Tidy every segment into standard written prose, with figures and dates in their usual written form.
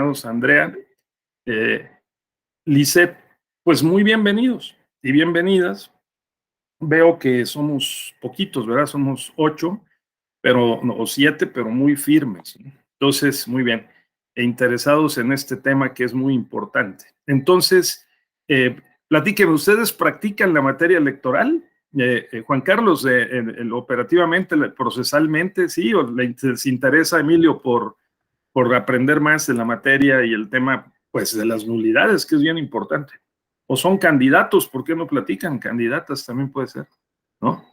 estimados Andrea, Lisette, pues muy bienvenidos y bienvenidas. Veo que somos poquitos, ¿verdad? Somos 8, pero, no, o 7, pero muy firmes, ¿no? Entonces, muy bien, e interesados en este tema que es muy importante. Entonces, platíquenme, ¿ustedes practican la materia electoral? Juan Carlos, operativamente, procesalmente, ¿sí? ¿O les interesa, Emilio, por aprender más de la materia y el tema, pues, de las nulidades, que es bien importante? ¿O son candidatos? ¿Por qué no platican? Candidatas también puede ser, ¿no?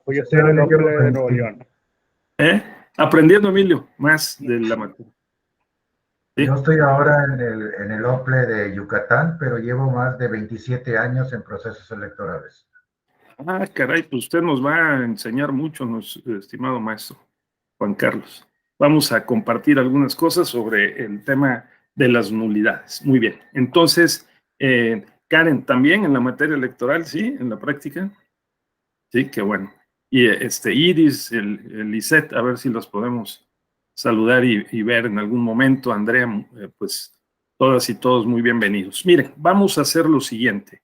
Pues yo estoy en el OPLE de Nuevo León. Aprendiendo, Emilio, más de la materia. ¿Sí? Yo estoy ahora en el OPLE de Yucatán, pero llevo más de 27 años en procesos electorales. Ah, caray, pues usted nos va a enseñar mucho, estimado maestro Juan Carlos. Vamos a compartir algunas cosas sobre el tema de las nulidades. Muy bien, entonces, Karen, ¿también en la materia electoral, sí, en la práctica? Sí, qué bueno. Y Iris, el Lisette, a ver si los podemos saludar y ver en algún momento. Andrea, pues todas y todos muy bienvenidos. Miren, vamos a hacer lo siguiente.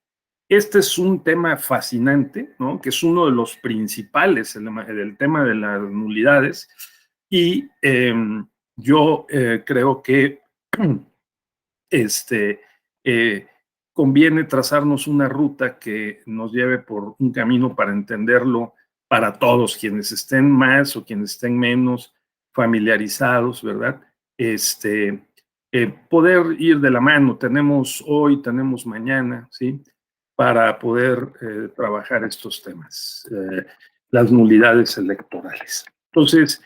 Este es un tema fascinante, ¿no? Que es uno de los principales, el tema de las nulidades. Y yo creo que conviene trazarnos una ruta que nos lleve por un camino para entenderlo para todos, quienes estén más o quienes estén menos familiarizados, ¿verdad? Poder ir de la mano, tenemos hoy, tenemos mañana, ¿sí? Para poder trabajar estos temas, las nulidades electorales. Entonces,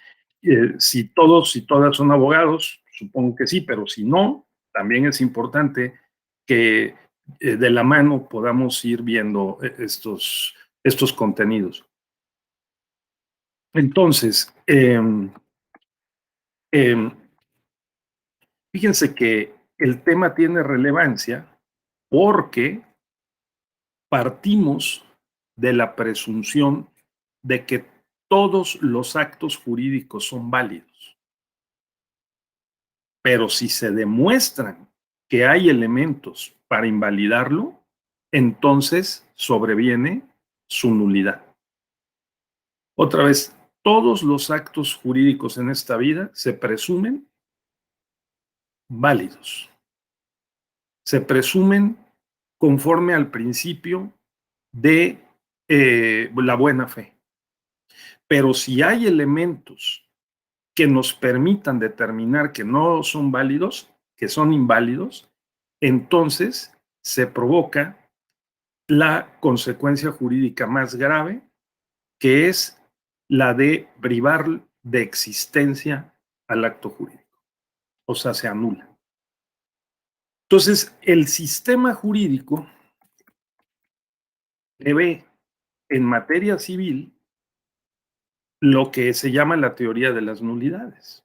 si todos y todas son abogados, supongo que sí, pero si no, también es importante que de la mano podamos ir viendo estos contenidos. Entonces, fíjense que el tema tiene relevancia porque partimos de la presunción de que todos los actos jurídicos son válidos. Pero si se demuestran que hay elementos para invalidarlo, entonces sobreviene su nulidad. Otra vez, todos los actos jurídicos en esta vida se presumen válidos. Se presumen conforme al principio de la buena fe. Pero si hay elementos que nos permitan determinar que no son válidos, que son inválidos, entonces se provoca la consecuencia jurídica más grave, que es la de privar de existencia al acto jurídico. O sea, se anula. Entonces, el sistema jurídico prevé en materia civil lo que se llama la teoría de las nulidades.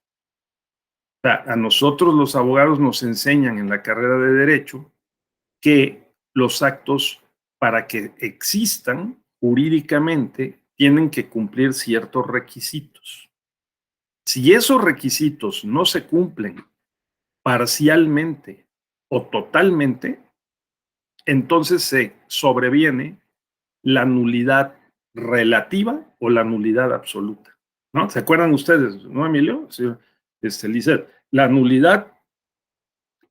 O sea, a nosotros los abogados nos enseñan en la carrera de Derecho que los actos, para que existan jurídicamente, tienen que cumplir ciertos requisitos. Si esos requisitos no se cumplen parcialmente o totalmente, entonces se sobreviene la nulidad relativa o la nulidad absoluta, ¿no? ¿Se acuerdan ustedes, no, Emilio? Sí, Lisette, la nulidad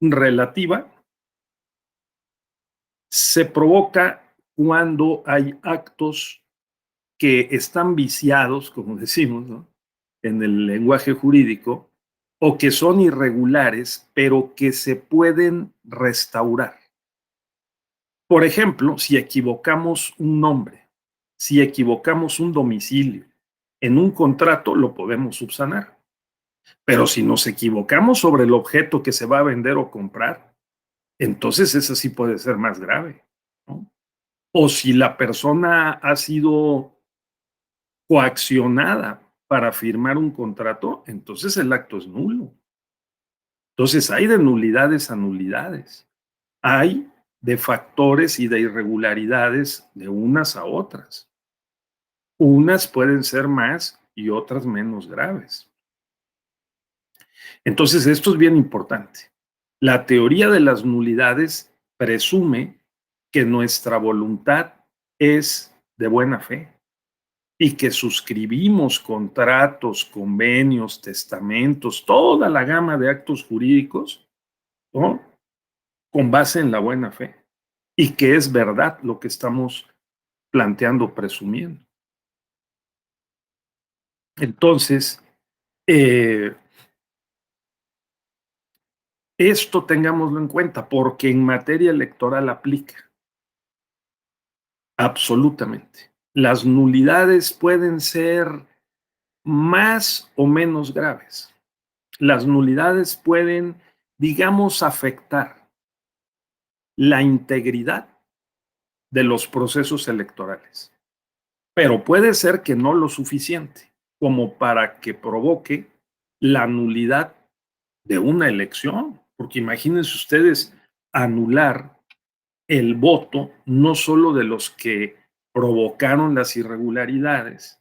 relativa se provoca cuando hay actos que están viciados, como decimos, ¿no?, en el lenguaje jurídico, o que son irregulares, pero que se pueden restaurar. Por ejemplo, si equivocamos un nombre, si equivocamos un domicilio, en un contrato lo podemos subsanar. Pero si nos equivocamos sobre el objeto que se va a vender o comprar, entonces eso sí puede ser más grave, ¿no? O si la persona ha sido coaccionada para firmar un contrato, entonces el acto es nulo. Entonces hay de nulidades a nulidades. Hay de factores y de irregularidades de unas a otras. Unas pueden ser más y otras menos graves. Entonces, esto es bien importante. La teoría de las nulidades presume que nuestra voluntad es de buena fe y que suscribimos contratos, convenios, testamentos, toda la gama de actos jurídicos, ¿no?, con base en la buena fe, y que es verdad lo que estamos planteando, presumiendo. Entonces, esto tengámoslo en cuenta, porque en materia electoral aplica absolutamente. Las nulidades pueden ser más o menos graves. Las nulidades pueden, digamos, afectar la integridad de los procesos electorales, pero puede ser que no lo suficiente como para que provoque la nulidad de una elección, porque imagínense ustedes anular el voto no solo de los que provocaron las irregularidades,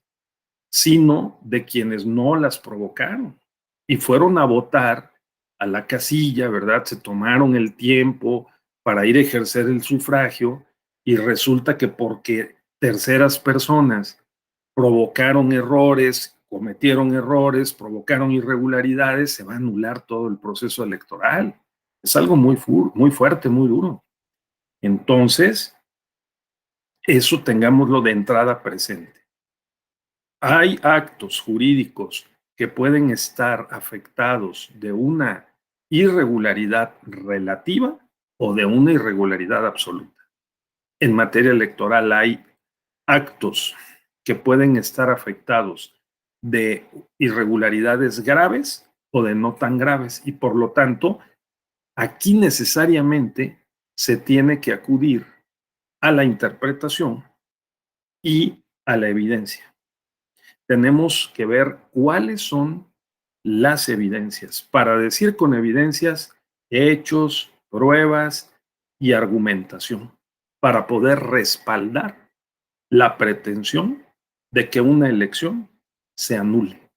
sino de quienes no las provocaron y fueron a votar a la casilla, ¿verdad? Se tomaron el tiempo para ir a ejercer el sufragio y resulta que porque terceras personas provocaron errores, cometieron errores, provocaron irregularidades, se va a anular todo el proceso electoral. Es algo muy fuerte, muy duro. Entonces, eso tengámoslo de entrada presente. Hay actos jurídicos que pueden estar afectados de una irregularidad relativa o de una irregularidad absoluta. En materia electoral hay actos que pueden estar afectados de irregularidades graves o de no tan graves, y por lo tanto, aquí necesariamente se tiene que acudir a la interpretación y a la evidencia. Tenemos que ver cuáles son las evidencias, para decir con evidencias hechos, pruebas y argumentación, para poder respaldar la pretensión de que una elección se anule.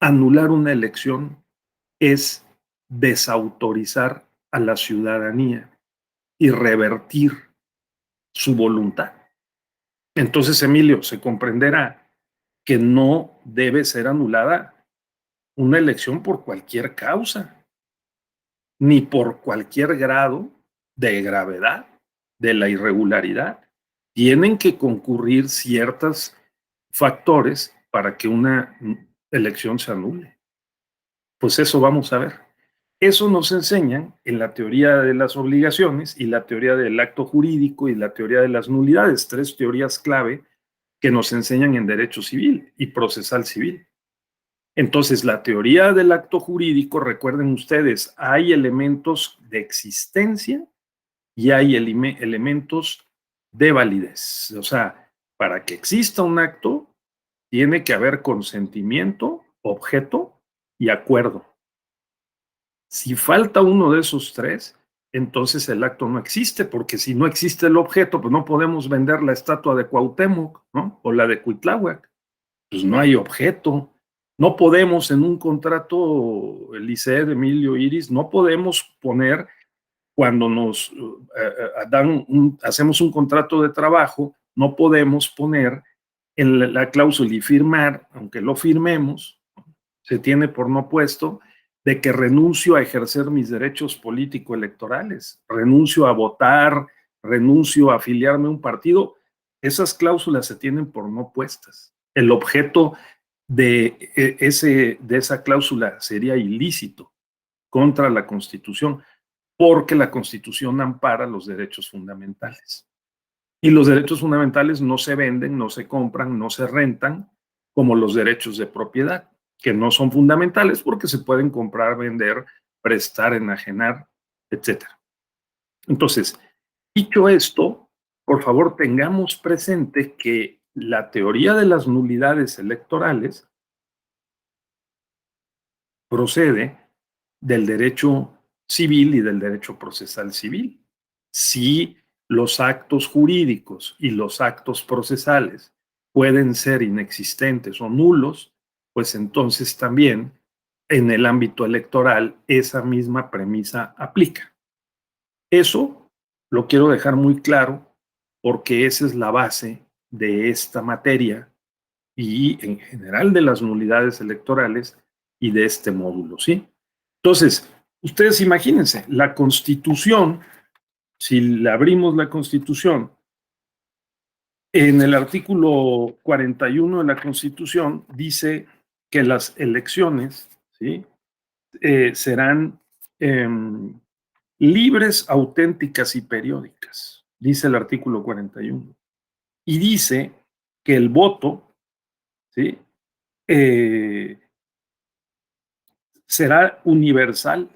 Anular una elección es desautorizar a la ciudadanía y revertir su voluntad. Entonces, Emilio, se comprenderá que no debe ser anulada una elección por cualquier causa, ni por cualquier grado de gravedad de la irregularidad. Tienen que concurrir ciertos factores para que una elección se anule. Pues eso vamos a ver. Eso nos enseñan en la teoría de las obligaciones y la teoría del acto jurídico y la teoría de las nulidades, 3 teorías clave que nos enseñan en derecho civil y procesal civil. Entonces, la teoría del acto jurídico, recuerden ustedes, hay elementos de existencia y hay elementos de validez. O sea, para que exista un acto, tiene que haber consentimiento, objeto y acuerdo. Si falta uno de esos 3, entonces el acto no existe, porque si no existe el objeto, pues no podemos vender la estatua de Cuauhtémoc, ¿no? O la de Cuitláhuac. Pues no hay objeto. No podemos en un contrato, Eliseo, Emilio, Iris, no podemos poner, cuando nos hacemos un contrato de trabajo, no podemos poner en la cláusula y firmar, aunque lo firmemos, se tiene por no puesto, de que renuncio a ejercer mis derechos político-electorales, renuncio a votar, renuncio a afiliarme a un partido. Esas cláusulas se tienen por no puestas. El objeto de esa cláusula sería ilícito contra la Constitución, porque la Constitución ampara los derechos fundamentales. Y los derechos fundamentales no se venden, no se compran, no se rentan, como los derechos de propiedad, que no son fundamentales porque se pueden comprar, vender, prestar, enajenar, etc. Entonces, dicho esto, por favor tengamos presente que la teoría de las nulidades electorales procede del derecho civil y del derecho procesal civil. Si los actos jurídicos y los actos procesales pueden ser inexistentes o nulos, pues entonces también en el ámbito electoral esa misma premisa aplica. Eso lo quiero dejar muy claro porque esa es la base de esta materia y en general de las nulidades electorales y de este módulo, ¿sí? Entonces, ustedes imagínense, la Constitución, si le abrimos la Constitución, en el artículo 41 de la Constitución dice que las elecciones, ¿sí? Serán libres, auténticas y periódicas, dice el artículo 41. Y dice que el voto, ¿sí? Será universal,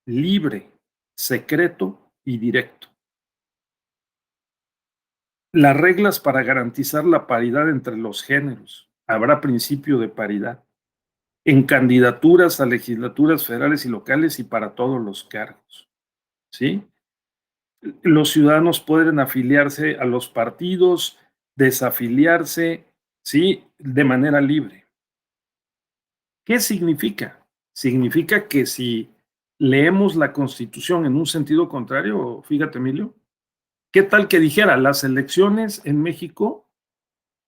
libre, secreto y directo. Las reglas para garantizar la paridad entre los géneros. Habrá principio de paridad en candidaturas a legislaturas federales y locales y para todos los cargos, ¿sí? Los ciudadanos pueden afiliarse a los partidos, desafiliarse, ¿sí? De manera libre. ¿Qué significa? Significa que si leemos la Constitución en un sentido contrario, fíjate, Emilio, ¿qué tal que dijera las elecciones en México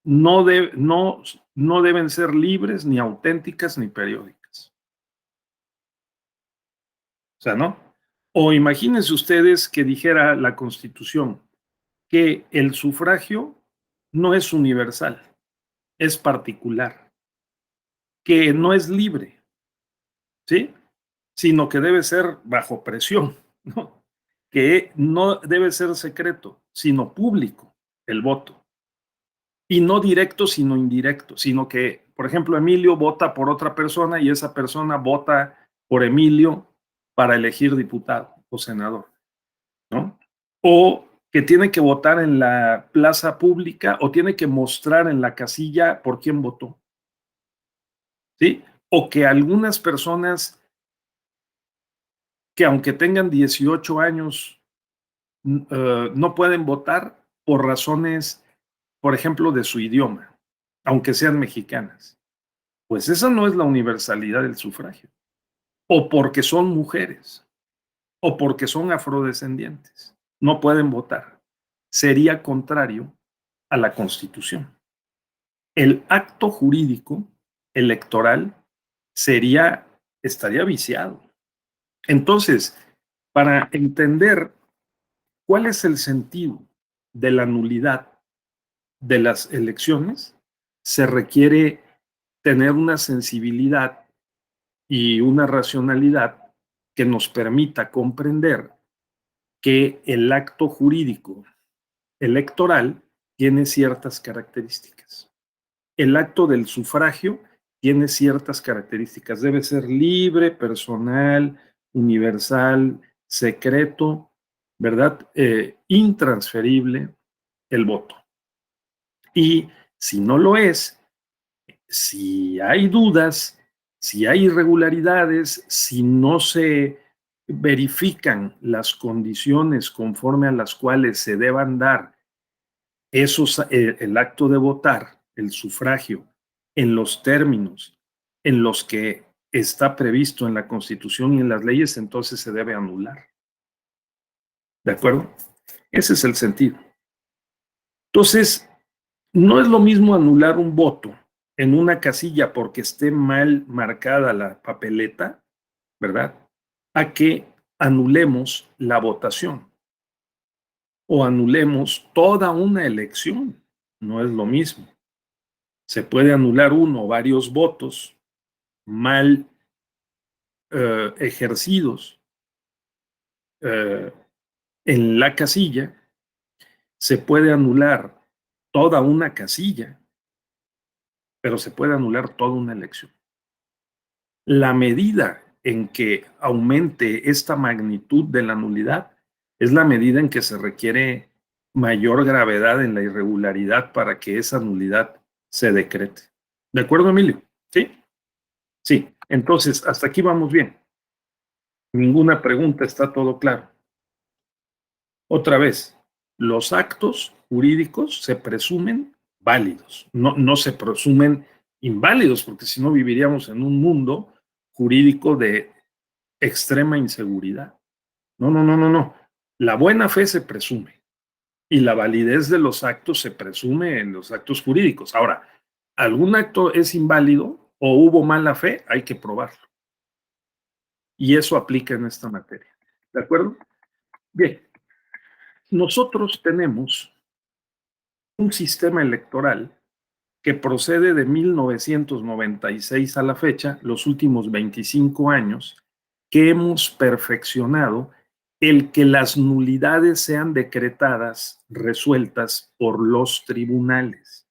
no deben ser libres, ni auténticas, ni periódicas? O sea, ¿no? O imagínense ustedes que dijera la Constitución que el sufragio no es universal, es particular, que no es libre, ¿sí? Sino que debe ser bajo presión, ¿no? Que no debe ser secreto, sino público el voto. Y no directo, sino indirecto, sino que, por ejemplo, Emilio vota por otra persona y esa persona vota por Emilio para elegir diputado o senador, ¿no? O que tiene que votar en la plaza pública o tiene que mostrar en la casilla por quién votó, ¿sí? O que algunas personas que aunque tengan 18 años no pueden votar por razones, por ejemplo, de su idioma, aunque sean mexicanas. Pues esa no es la universalidad del sufragio. O porque son mujeres, o porque son afrodescendientes. No pueden votar. Sería contrario a la Constitución. El acto jurídico electoral estaría viciado. Entonces, para entender cuál es el sentido de la nulidad de las elecciones, se requiere tener una sensibilidad y una racionalidad que nos permita comprender que el acto jurídico electoral tiene ciertas características. El acto del sufragio tiene ciertas características. Debe ser libre, personal, universal, secreto, ¿verdad? Intransferible el voto. Y si no lo es, si hay dudas, si hay irregularidades, si no se verifican las condiciones conforme a las cuales se deban dar el acto de votar, el sufragio, en los términos en los que está previsto en la Constitución y en las leyes, entonces se debe anular. ¿De acuerdo? Ese es el sentido. Entonces, no es lo mismo anular un voto en una casilla porque esté mal marcada la papeleta, ¿verdad? A que anulemos la votación o anulemos toda una elección. No es lo mismo. Se puede anular uno o varios votos mal ejercidos en la casilla. Se puede anular toda una casilla, pero se puede anular toda una elección. La medida en que aumente esta magnitud de la nulidad es la medida en que se requiere mayor gravedad en la irregularidad para que esa nulidad se decrete. ¿De acuerdo, Emilio? ¿Sí? Sí. Entonces, hasta aquí vamos bien. Ninguna pregunta, está todo claro. Otra vez, los actos jurídicos se presumen válidos, no se presumen inválidos, porque si no viviríamos en un mundo jurídico de extrema inseguridad. No, no, no, no, no. La buena fe se presume y la validez de los actos se presume en los actos jurídicos. Ahora, algún acto es inválido o hubo mala fe, hay que probarlo. Y eso aplica en esta materia. ¿De acuerdo? Bien, nosotros tenemos un sistema electoral que procede de 1996 a la fecha, los últimos 25 años, que hemos perfeccionado el que las nulidades sean decretadas, resueltas por los tribunales,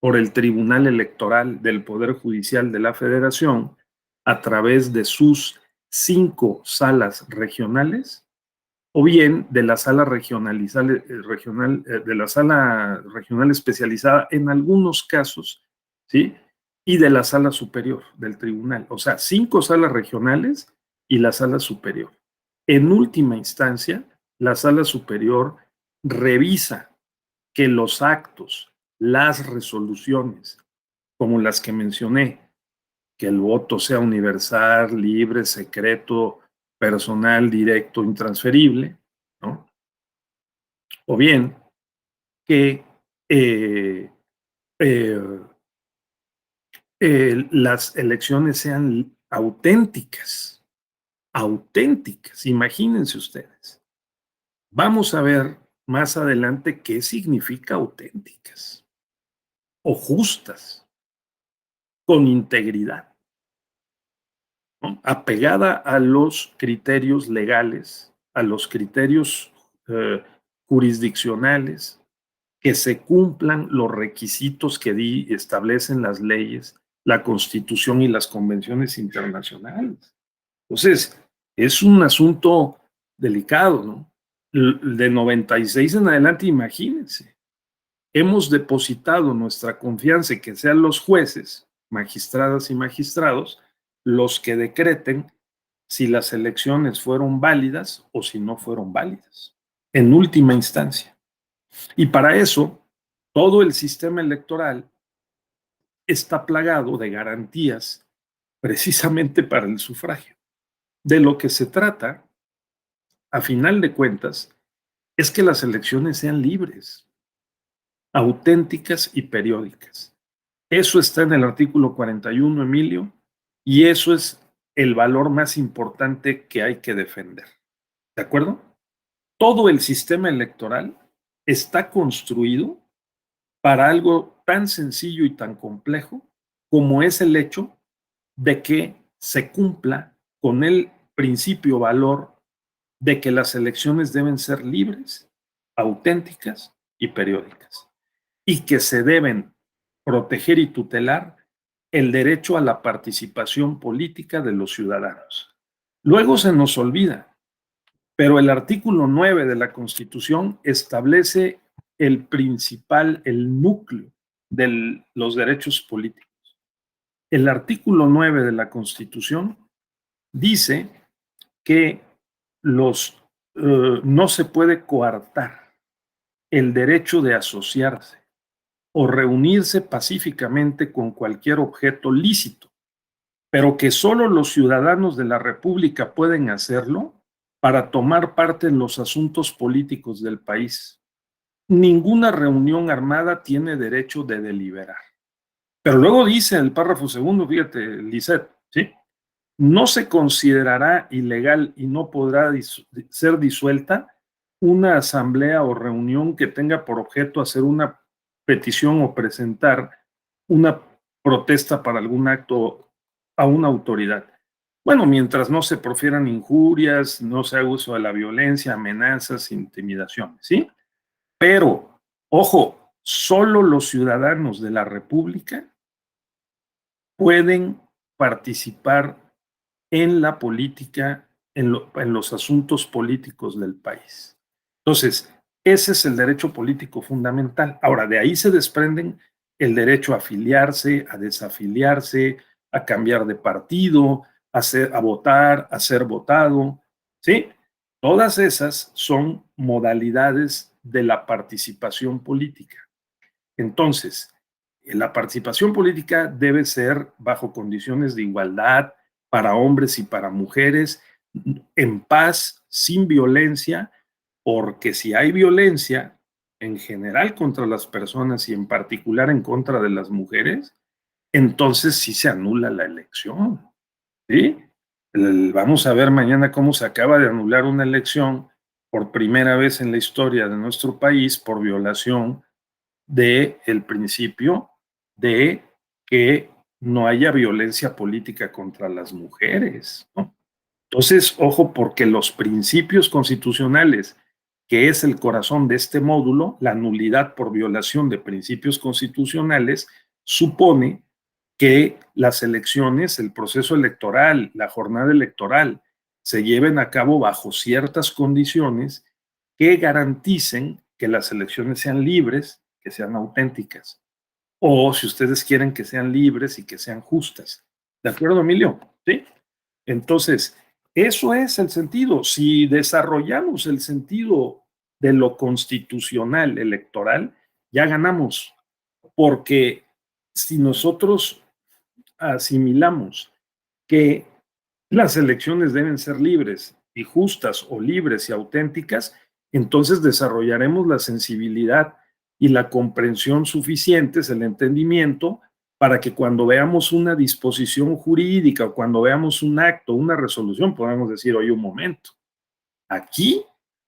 por el Tribunal Electoral del Poder Judicial de la Federación, a través de sus 5 salas regionales, o bien de la sala regional especializada en algunos casos, ¿sí? Y de la sala superior del tribunal. O sea, 5 salas regionales y la sala superior. En última instancia, la sala superior revisa que los actos, las resoluciones, como las que mencioné, que el voto sea universal, libre, secreto, personal, directo, intransferible, ¿no? O bien que las elecciones sean auténticas, auténticas, imagínense ustedes. Vamos a ver más adelante qué significa auténticas o justas, con integridad, ¿no? Apegada a los criterios legales, a los criterios jurisdiccionales, que se cumplan los requisitos que establecen las leyes, la Constitución y las convenciones internacionales. Entonces, es un asunto delicado, ¿no? De 96 en adelante, imagínense, hemos depositado nuestra confianza en que sean los jueces, magistradas y magistrados, los que decreten si las elecciones fueron válidas o si no fueron válidas, en última instancia. Y para eso, todo el sistema electoral está plagado de garantías precisamente para el sufragio. De lo que se trata, a final de cuentas, es que las elecciones sean libres, auténticas y periódicas. Eso está en el artículo 41, Emilio, y eso es el valor más importante que hay que defender. ¿De acuerdo? Todo el sistema electoral está construido para algo tan sencillo y tan complejo como es el hecho de que se cumpla con el principio valor de que las elecciones deben ser libres, auténticas y periódicas, y que se deben proteger y tutelar el derecho a la participación política de los ciudadanos. Luego se nos olvida, pero el artículo 9 de la Constitución establece el principal, el núcleo de los derechos políticos. El artículo 9 de la Constitución dice que no se puede coartar el derecho de asociarse o reunirse pacíficamente con cualquier objeto lícito, pero que solo los ciudadanos de la República pueden hacerlo para tomar parte en los asuntos políticos del país. Ninguna reunión armada tiene derecho de deliberar. Pero luego dice el párrafo segundo, fíjate, Lisette, ¿sí? No se considerará ilegal y no podrá ser disuelta una asamblea o reunión que tenga por objeto hacer una petición o presentar una protesta para algún acto a una autoridad. Bueno, mientras no se profieran injurias, no se haga uso de la violencia, amenazas, intimidaciones, ¿sí? Pero, ojo, solo los ciudadanos de la República pueden participar en la política, en los asuntos políticos del país. Entonces, ese es el derecho político fundamental. Ahora, de ahí se desprenden el derecho a afiliarse, a desafiliarse, a cambiar de partido, a votar, a ser votado, ¿sí? Todas esas son modalidades de la participación política. Entonces, la participación política debe ser bajo condiciones de igualdad, para hombres y para mujeres, en paz, sin violencia, porque si hay violencia en general contra las personas y en particular en contra de las mujeres, entonces sí se anula la elección, ¿sí? Vamos a ver mañana cómo se acaba de anular una elección por primera vez en la historia de nuestro país por violación del principio de que no haya violencia política contra las mujeres, ¿no? Entonces, ojo, porque los principios constitucionales, que es el corazón de este módulo, la nulidad por violación de principios constitucionales, supone que las elecciones, el proceso electoral, la jornada electoral, se lleven a cabo bajo ciertas condiciones que garanticen que las elecciones sean libres, que sean auténticas, o si ustedes quieren que sean libres y que sean justas. ¿De acuerdo, Emilio? ¿Sí? Entonces, eso es el sentido. Si desarrollamos el sentido de lo constitucional electoral, ya ganamos, porque si nosotros asimilamos que las elecciones deben ser libres y justas o libres y auténticas, entonces desarrollaremos la sensibilidad y la comprensión suficientes, el entendimiento, para que cuando veamos una disposición jurídica o cuando veamos un acto, una resolución, podamos decir, oye, un momento, aquí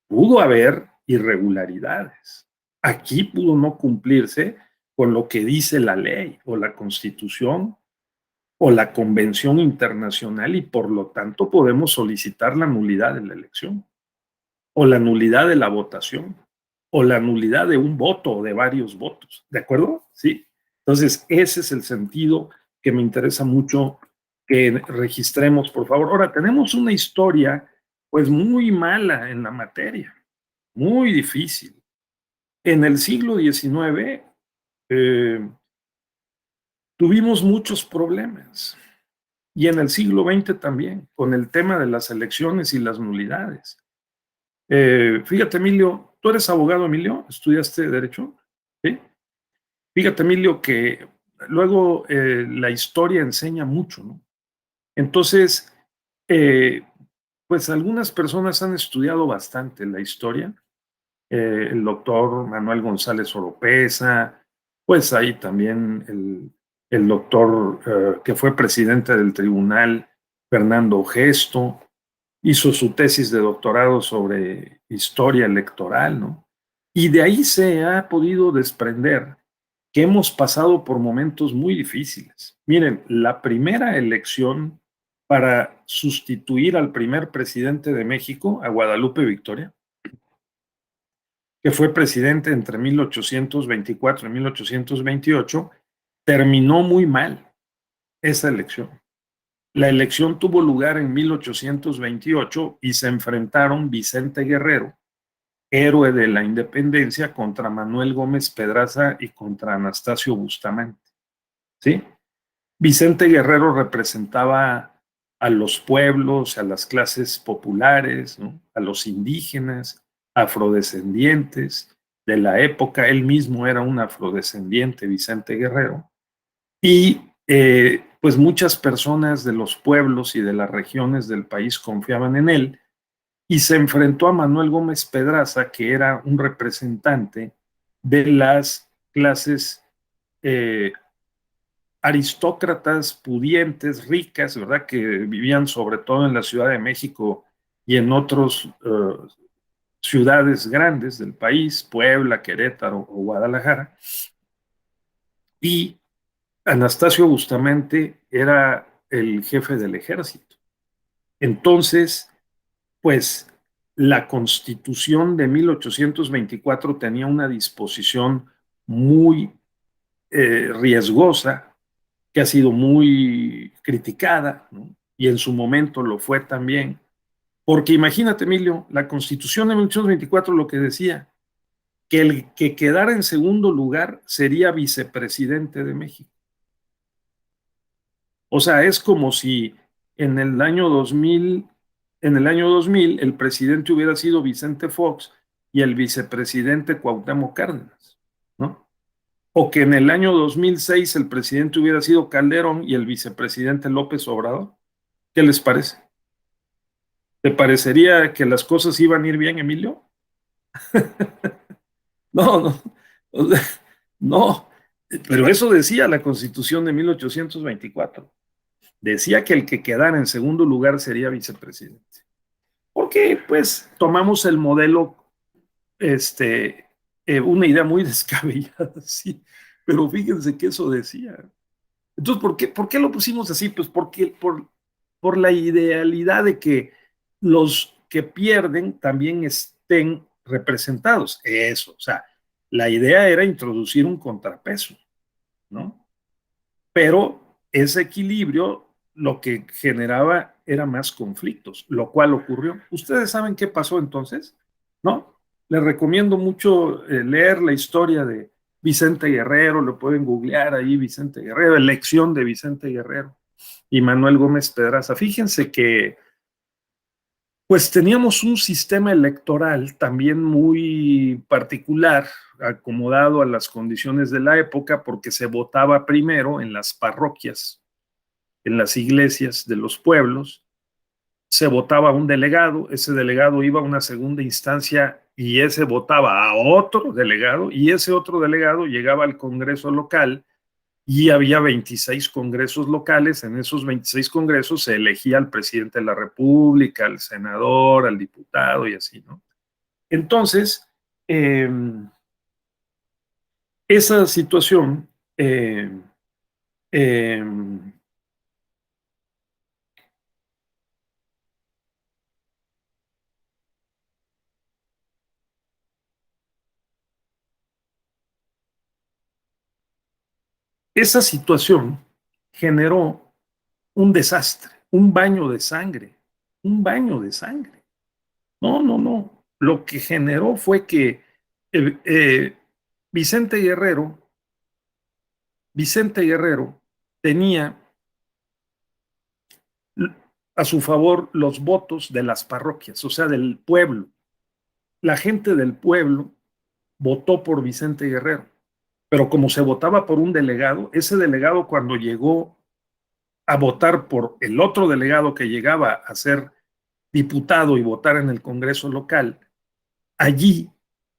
pudo haber irregularidades, aquí pudo no cumplirse con lo que dice la ley o la Constitución o la Convención Internacional y por lo tanto podemos solicitar la nulidad de la elección o la nulidad de la votación o la nulidad de un voto o de varios votos. ¿De acuerdo? Sí. Entonces, ese es el sentido que me interesa mucho que registremos, por favor. Ahora, tenemos una historia pues muy mala en la materia, muy difícil. En el siglo XIX tuvimos muchos problemas. Y en el siglo XX también, con el tema de las elecciones y las nulidades. Fíjate, Emilio, tú eres abogado, Emilio, estudiaste Derecho, ¿sí? Fíjate, Emilio, que luego la historia enseña mucho, ¿no? Entonces, pues algunas personas han estudiado bastante la historia. El doctor Manuel González Oropesa, pues ahí también el doctor que fue presidente del tribunal, Fernando Gesto, hizo su tesis de doctorado sobre historia electoral, ¿no? Y de ahí se ha podido desprender que hemos pasado por momentos muy difíciles. Miren, la primera elección para sustituir al primer presidente de México, a Guadalupe Victoria, que fue presidente entre 1824 y 1828, terminó muy mal esa elección. La elección tuvo lugar en 1828 y se enfrentaron Vicente Guerrero, héroe de la independencia, contra Manuel Gómez Pedraza y contra Anastasio Bustamante. ¿Sí? Vicente Guerrero representaba a los pueblos, a las clases populares, ¿no? A los indígenas, afrodescendientes de la época. Él mismo era un afrodescendiente, Vicente Guerrero. Y pues muchas personas de los pueblos y de las regiones del país confiaban en él y se enfrentó a Manuel Gómez Pedraza, que era un representante de las clases aristócratas, pudientes, ricas, ¿verdad? Que vivían sobre todo en la Ciudad de México y en otras ciudades grandes del país, Puebla, Querétaro o Guadalajara. Y Anastasio Bustamante era el jefe del ejército. Entonces, pues la Constitución de 1824 tenía una disposición muy riesgosa, que ha sido muy criticada, ¿no? Y en su momento lo fue también, porque imagínate, Emilio, la Constitución de 1824 lo que decía, que el que quedara en segundo lugar sería vicepresidente de México. O sea, es como si en el año 2000, el presidente hubiera sido Vicente Fox y el vicepresidente Cuauhtémoc Cárdenas, ¿no? O que en el año 2006 el presidente hubiera sido Calderón y el vicepresidente López Obrador. ¿Qué les parece? ¿Te parecería que las cosas iban a ir bien, Emilio? No, no, o sea, no, pero eso decía la Constitución de 1824. Decía que el que quedara en segundo lugar sería vicepresidente. Porque, pues, tomamos el modelo, una idea muy descabellada, sí, pero fíjense que eso decía. Entonces, ¿por qué lo pusimos así? Pues porque por la idealidad de que los que pierden también estén representados. Eso, o sea, la idea era introducir un contrapeso, ¿no? Pero ese equilibrio lo que generaba era más conflictos, lo cual ocurrió. ¿Ustedes saben qué pasó entonces? ¿No? Les recomiendo mucho leer la historia de Vicente Guerrero, lo pueden googlear ahí, Vicente Guerrero, elección de Vicente Guerrero y Manuel Gómez Pedraza. Fíjense que pues teníamos un sistema electoral también muy particular, acomodado a las condiciones de la época, porque se votaba primero en las parroquias, en las iglesias de los pueblos, se votaba un delegado, ese delegado iba a una segunda instancia y ese votaba a otro delegado y ese otro delegado llegaba al Congreso local y había 26 congresos locales. En esos 26 congresos se elegía al presidente de la República, al senador, al diputado y así, ¿no? Entonces, eh, esa situación eh, eh, esa situación generó un desastre, un baño de sangre, un baño de sangre. No, no, no. Lo que generó fue que eh, eh, Vicente Guerrero, Vicente Guerrero tenía a su favor los votos de las parroquias, o sea, del pueblo. La gente del pueblo votó por Vicente Guerrero, pero como se votaba por un delegado, ese delegado cuando llegó a votar por el otro delegado que llegaba a ser diputado y votar en el Congreso local, allí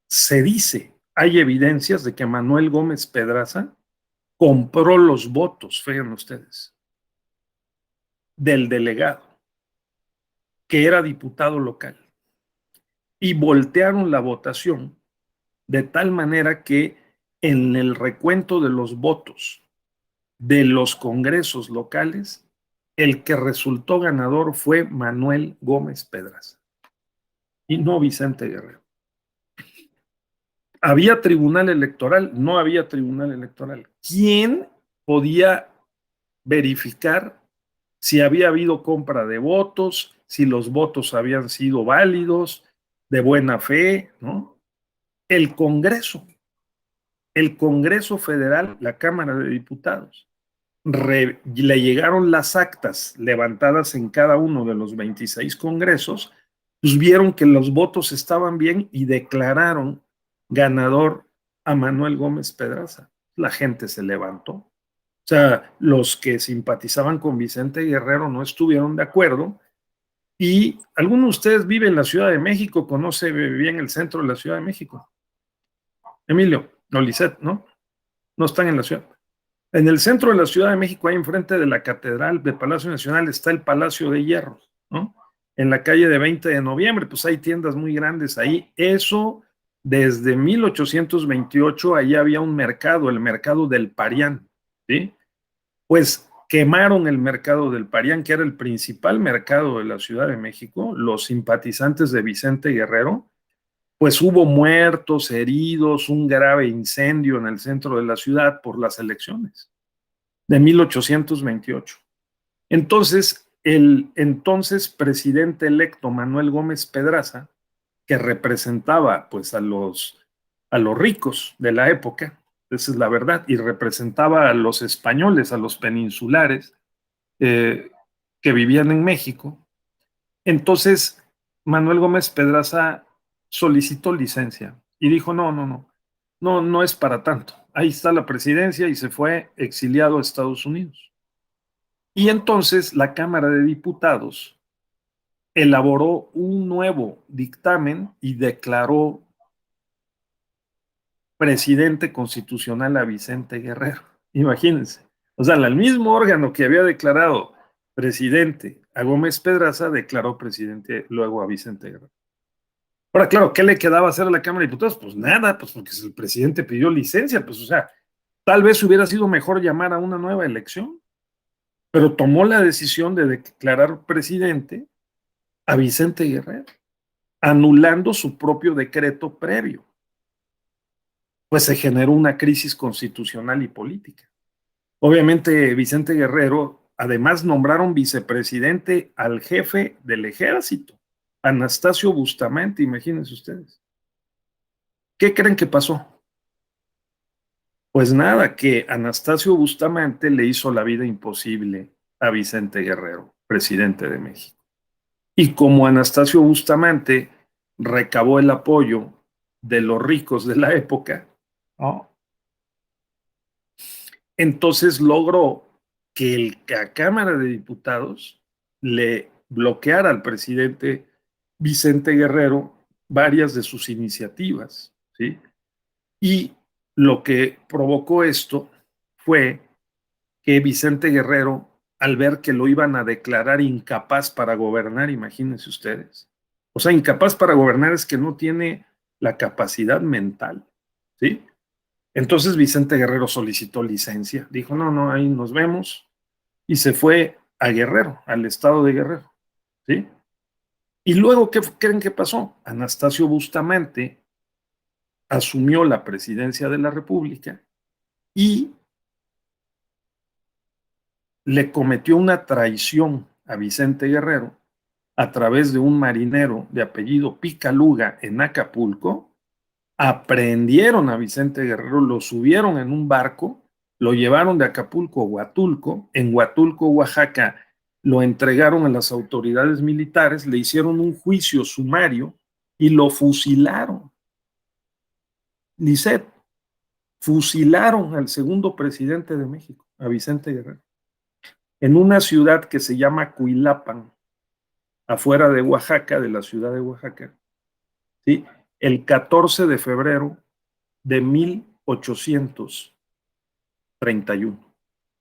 se dice, hay evidencias de que Manuel Gómez Pedraza compró los votos, fíjense ustedes, del delegado, que era diputado local, y voltearon la votación de tal manera que en el recuento de los votos de los congresos locales, el que resultó ganador fue Manuel Gómez Pedraza y no Vicente Guerrero. ¿Había tribunal electoral? No había tribunal electoral. ¿Quién podía verificar si había habido compra de votos, si los votos habían sido válidos, de buena fe, ¿no? El Congreso, el Congreso Federal, la Cámara de Diputados. Le llegaron las actas levantadas en cada uno de los 26 congresos, pues vieron que los votos estaban bien y declararon ganador a Manuel Gómez Pedraza. La gente se levantó. O sea, los que simpatizaban con Vicente Guerrero no estuvieron de acuerdo. Y alguno de ustedes vive en la Ciudad de México, conoce bien el centro de la Ciudad de México. Emilio, no, Lisette, ¿no? No están en la ciudad. En el centro de la Ciudad de México, ahí enfrente de la Catedral del Palacio Nacional, está el Palacio de Hierro, ¿no? En la calle de 20 de noviembre, pues hay tiendas muy grandes ahí. Eso, desde 1828, ahí había un mercado, el mercado del Parián, ¿sí? Pues quemaron el mercado del Parián, que era el principal mercado de la Ciudad de México. Los simpatizantes de Vicente Guerrero, pues hubo muertos, heridos, un grave incendio en el centro de la ciudad por las elecciones de 1828. Entonces, el entonces presidente electo Manuel Gómez Pedraza, que representaba pues a los ricos de la época, esa es la verdad, y representaba a los españoles, a los peninsulares eh, que vivían en México. Entonces, Manuel Gómez Pedraza solicitó licencia y dijo, no, no, no, no, no es para tanto. Ahí está la presidencia y se fue exiliado a Estados Unidos. Y entonces la Cámara de Diputados elaboró un nuevo dictamen y declaró presidente constitucional a Vicente Guerrero. Imagínense. O sea, el mismo órgano que había declarado presidente a Gómez Pedraza declaró presidente luego a Vicente Guerrero. Ahora, claro, ¿qué le quedaba hacer a la Cámara de Diputados? Pues nada, pues porque el presidente pidió licencia, pues o sea, tal vez hubiera sido mejor llamar a una nueva elección, pero tomó la decisión de declarar presidente a Vicente Guerrero, anulando su propio decreto previo. Pues se generó una crisis constitucional y política. Obviamente, Vicente Guerrero, además nombraron vicepresidente al jefe del ejército, Anastasio Bustamante, imagínense ustedes. ¿Qué creen que pasó? Pues nada, que Anastasio Bustamante le hizo la vida imposible a Vicente Guerrero, presidente de México. Y como Anastasio Bustamante recabó el apoyo de los ricos de la época, ¿no? Entonces logró que la Cámara de Diputados le bloqueara al presidente Vicente Guerrero varias de sus iniciativas, ¿sí? Y lo que provocó esto fue que Vicente Guerrero, al ver que lo iban a declarar incapaz para gobernar, imagínense ustedes. O sea, incapaz para gobernar es que no tiene la capacidad mental, ¿sí? Entonces Vicente Guerrero solicitó licencia, dijo, no, ahí nos vemos, y se fue a Guerrero, al estado de Guerrero, ¿sí? Y luego, ¿qué creen que pasó? Anastasio Bustamante asumió la presidencia de la República y le cometió una traición a Vicente Guerrero a través de un marinero de apellido Picaluga en Acapulco. Aprendieron a Vicente Guerrero, lo subieron en un barco, lo llevaron de Acapulco a Huatulco, en Huatulco, Oaxaca, lo entregaron a las autoridades militares, le hicieron un juicio sumario y lo fusilaron. Lisset, fusilaron al segundo presidente de México, a Vicente Guerrero, en una ciudad que se llama Cuilapan, afuera de Oaxaca, de la ciudad de Oaxaca, ¿sí? El 14 de febrero de 1831.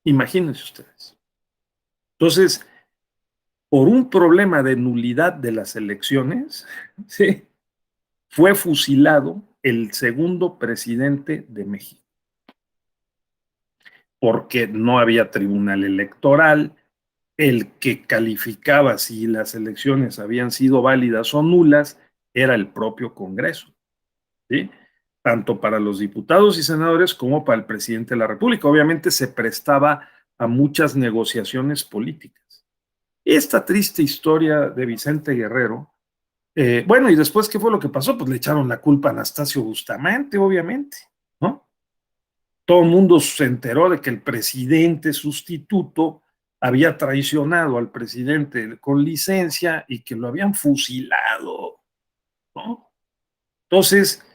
Imagínense ustedes. Entonces, por un problema de nulidad de las elecciones, ¿sí?, fue fusilado el segundo presidente de México, porque no había tribunal electoral, el que calificaba si las elecciones habían sido válidas o nulas era el propio Congreso, ¿sí?, tanto para los diputados y senadores como para el presidente de la República. Obviamente se prestaba a muchas negociaciones políticas. Esta triste historia de Vicente Guerrero, bueno, y después, ¿qué fue lo que pasó? Pues le echaron la culpa a Anastasio Bustamante, obviamente, ¿no? Todo el mundo se enteró de que el presidente sustituto había traicionado al presidente con licencia y que lo habían fusilado, ¿no? Entonces,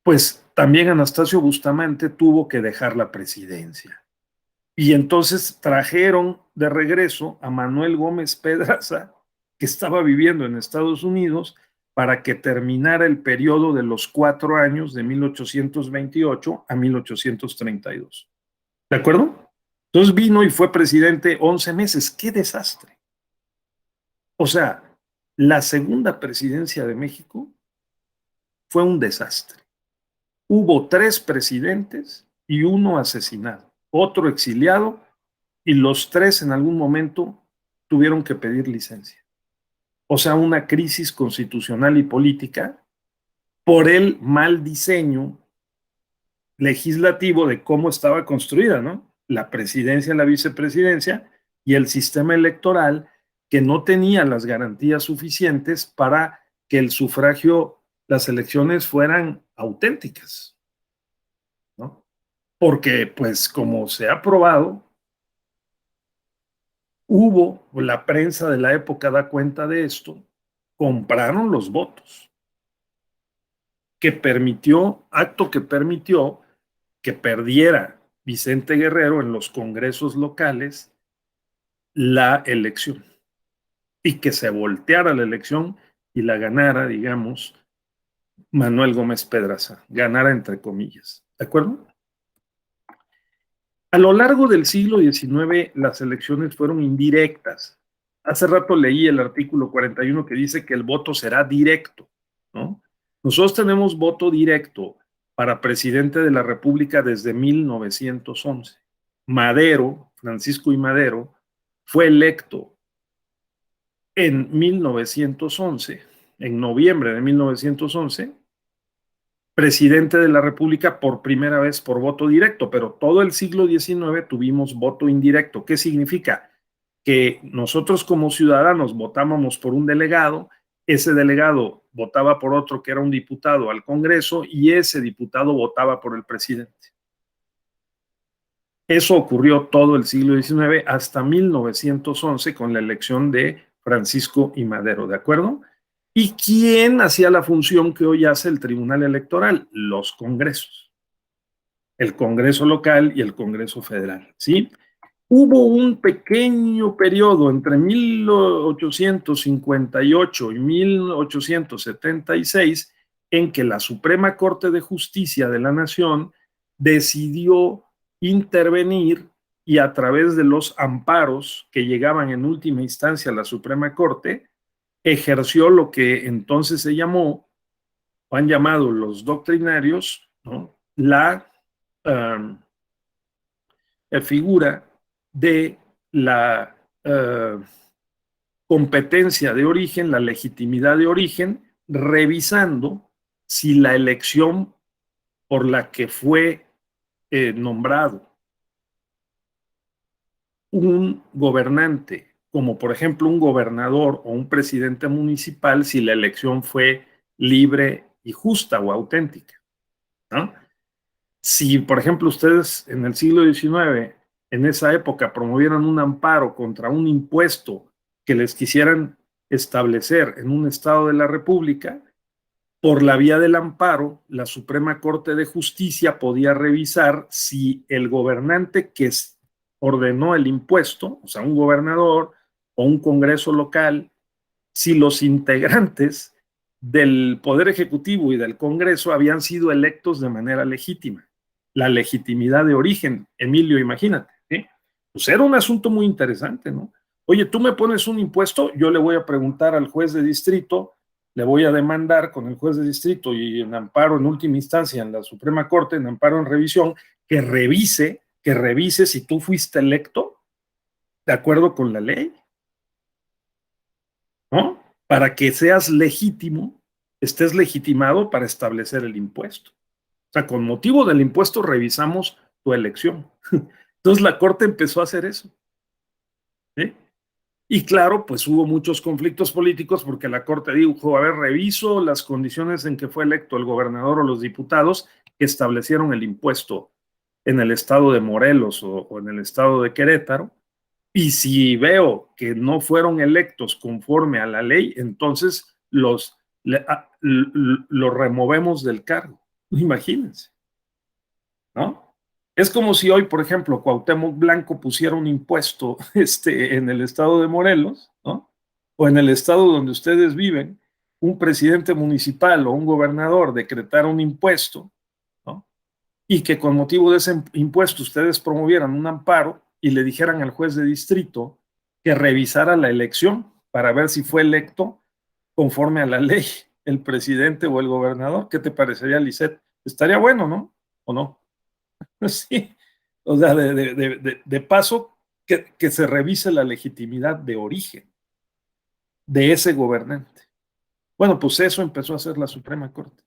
pues también Anastasio Bustamante tuvo que dejar la presidencia. Y entonces trajeron de regreso a Manuel Gómez Pedraza, que estaba viviendo en Estados Unidos, para que terminara el periodo de los 4 años de 1828 a 1832. ¿De acuerdo? Entonces vino y fue presidente 11 meses. ¡Qué desastre! O sea, la segunda presidencia de México fue un desastre. Hubo 3 presidentes y 1 asesinado, otro exiliado, y los 3 en algún momento tuvieron que pedir licencia. O sea, una crisis constitucional y política por el mal diseño legislativo de cómo estaba construida, ¿no? La presidencia, la vicepresidencia y el sistema electoral, que no tenía las garantías suficientes para que el sufragio, las elecciones fueran auténticas, ¿no? Porque, pues, como se ha probado, la prensa de la época da cuenta de esto, compraron los votos, acto que permitió que perdiera Vicente Guerrero en los congresos locales la elección y que se volteara la elección y la ganara, digamos, Manuel Gómez Pedraza, ganara entre comillas, ¿de acuerdo? A lo largo del siglo XIX las elecciones fueron indirectas. Hace rato leí el artículo 41 que dice que el voto será directo, ¿no? Nosotros tenemos voto directo para presidente de la República desde 1911. Madero, Francisco I. Madero, fue electo en 1911, en noviembre de 1911, presidente de la República por primera vez por voto directo, pero todo el siglo XIX tuvimos voto indirecto. ¿Qué significa? Que nosotros como ciudadanos votábamos por un delegado, ese delegado votaba por otro que era un diputado al Congreso y ese diputado votaba por el presidente. Eso ocurrió todo el siglo XIX hasta 1911 con la elección de Francisco I. Madero, ¿de acuerdo? ¿Y quién hacía la función que hoy hace el Tribunal Electoral? Los congresos. El Congreso local y el Congreso federal, ¿sí? Hubo un pequeño periodo entre 1858 y 1876 en que la Suprema Corte de Justicia de la Nación decidió intervenir y a través de los amparos que llegaban en última instancia a la Suprema Corte, ejerció lo que entonces se llamó, o han llamado los doctrinarios, ¿no? La figura de la competencia de origen, la legitimidad de origen, revisando si la elección por la que fue nombrado un gobernante, como por ejemplo un gobernador o un presidente municipal, si la elección fue libre y justa o auténtica, ¿no? Si, por ejemplo, ustedes en el siglo XIX, en esa época, promovieran un amparo contra un impuesto que les quisieran establecer en un estado de la República, por la vía del amparo, la Suprema Corte de Justicia podía revisar si el gobernante que ordenó el impuesto, o sea, un gobernador o un congreso local, si los integrantes del Poder Ejecutivo y del Congreso habían sido electos de manera legítima. La legitimidad de origen, Emilio, imagínate, ¿sí? Pues era un asunto muy interesante, ¿no? Oye, tú me pones un impuesto, yo le voy a preguntar al juez de distrito, le voy a demandar con el juez de distrito y en amparo en última instancia en la Suprema Corte, en amparo en revisión, que revise si tú fuiste electo de acuerdo con la ley, ¿no? Para que seas legítimo, estés legitimado para establecer el impuesto. O sea, con motivo del impuesto revisamos tu elección. Entonces la Corte empezó a hacer eso, ¿sí? Y claro, pues hubo muchos conflictos políticos porque la Corte dijo, a ver, reviso las condiciones en que fue electo el gobernador o los diputados que establecieron el impuesto en el estado de Morelos o en el estado de Querétaro, y si veo que no fueron electos conforme a la ley, entonces los removemos del cargo. Imagínense, ¿no? Es como si hoy, por ejemplo, Cuauhtémoc Blanco pusiera un impuesto en el estado de Morelos, ¿no? O en el estado donde ustedes viven, un presidente municipal o un gobernador decretara un impuesto, ¿no? Y que con motivo de ese impuesto ustedes promovieran un amparo y le dijeran al juez de distrito que revisara la elección para ver si fue electo conforme a la ley el presidente o el gobernador. ¿Qué te parecería, Lisette? Estaría bueno, ¿no? ¿O no? Sí, o sea, de paso, que se revise la legitimidad de origen de ese gobernante. Bueno, pues eso empezó a hacer la Suprema Corte.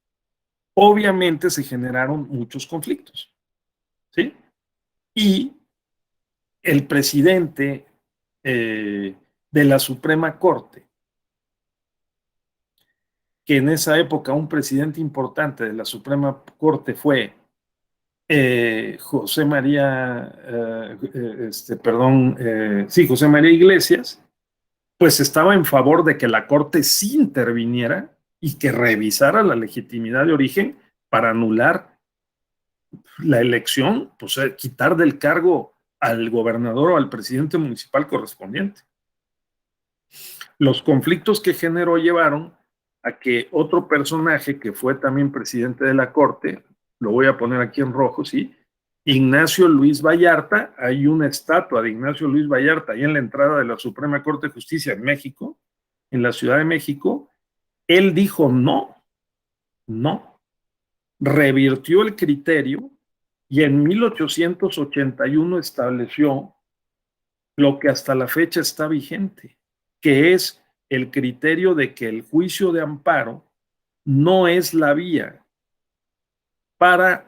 Obviamente se generaron muchos conflictos, ¿sí? Y el presidente de la Suprema Corte, que en esa época un presidente importante de la Suprema Corte fue José María, José María Iglesias, pues estaba en favor de que la Corte sí interviniera y que revisara la legitimidad de origen para anular la elección, pues quitar del cargo al gobernador o al presidente municipal correspondiente. Los conflictos que generó llevaron a que otro personaje que fue también presidente de la Corte, lo voy a poner aquí en rojo, ¿sí? Ignacio Luis Vallarta, hay una estatua de Ignacio Luis Vallarta ahí en la entrada de la Suprema Corte de Justicia en México, en la Ciudad de México. Él dijo no, revirtió el criterio y en 1881 estableció lo que hasta la fecha está vigente, que es el criterio de que el juicio de amparo no es la vía para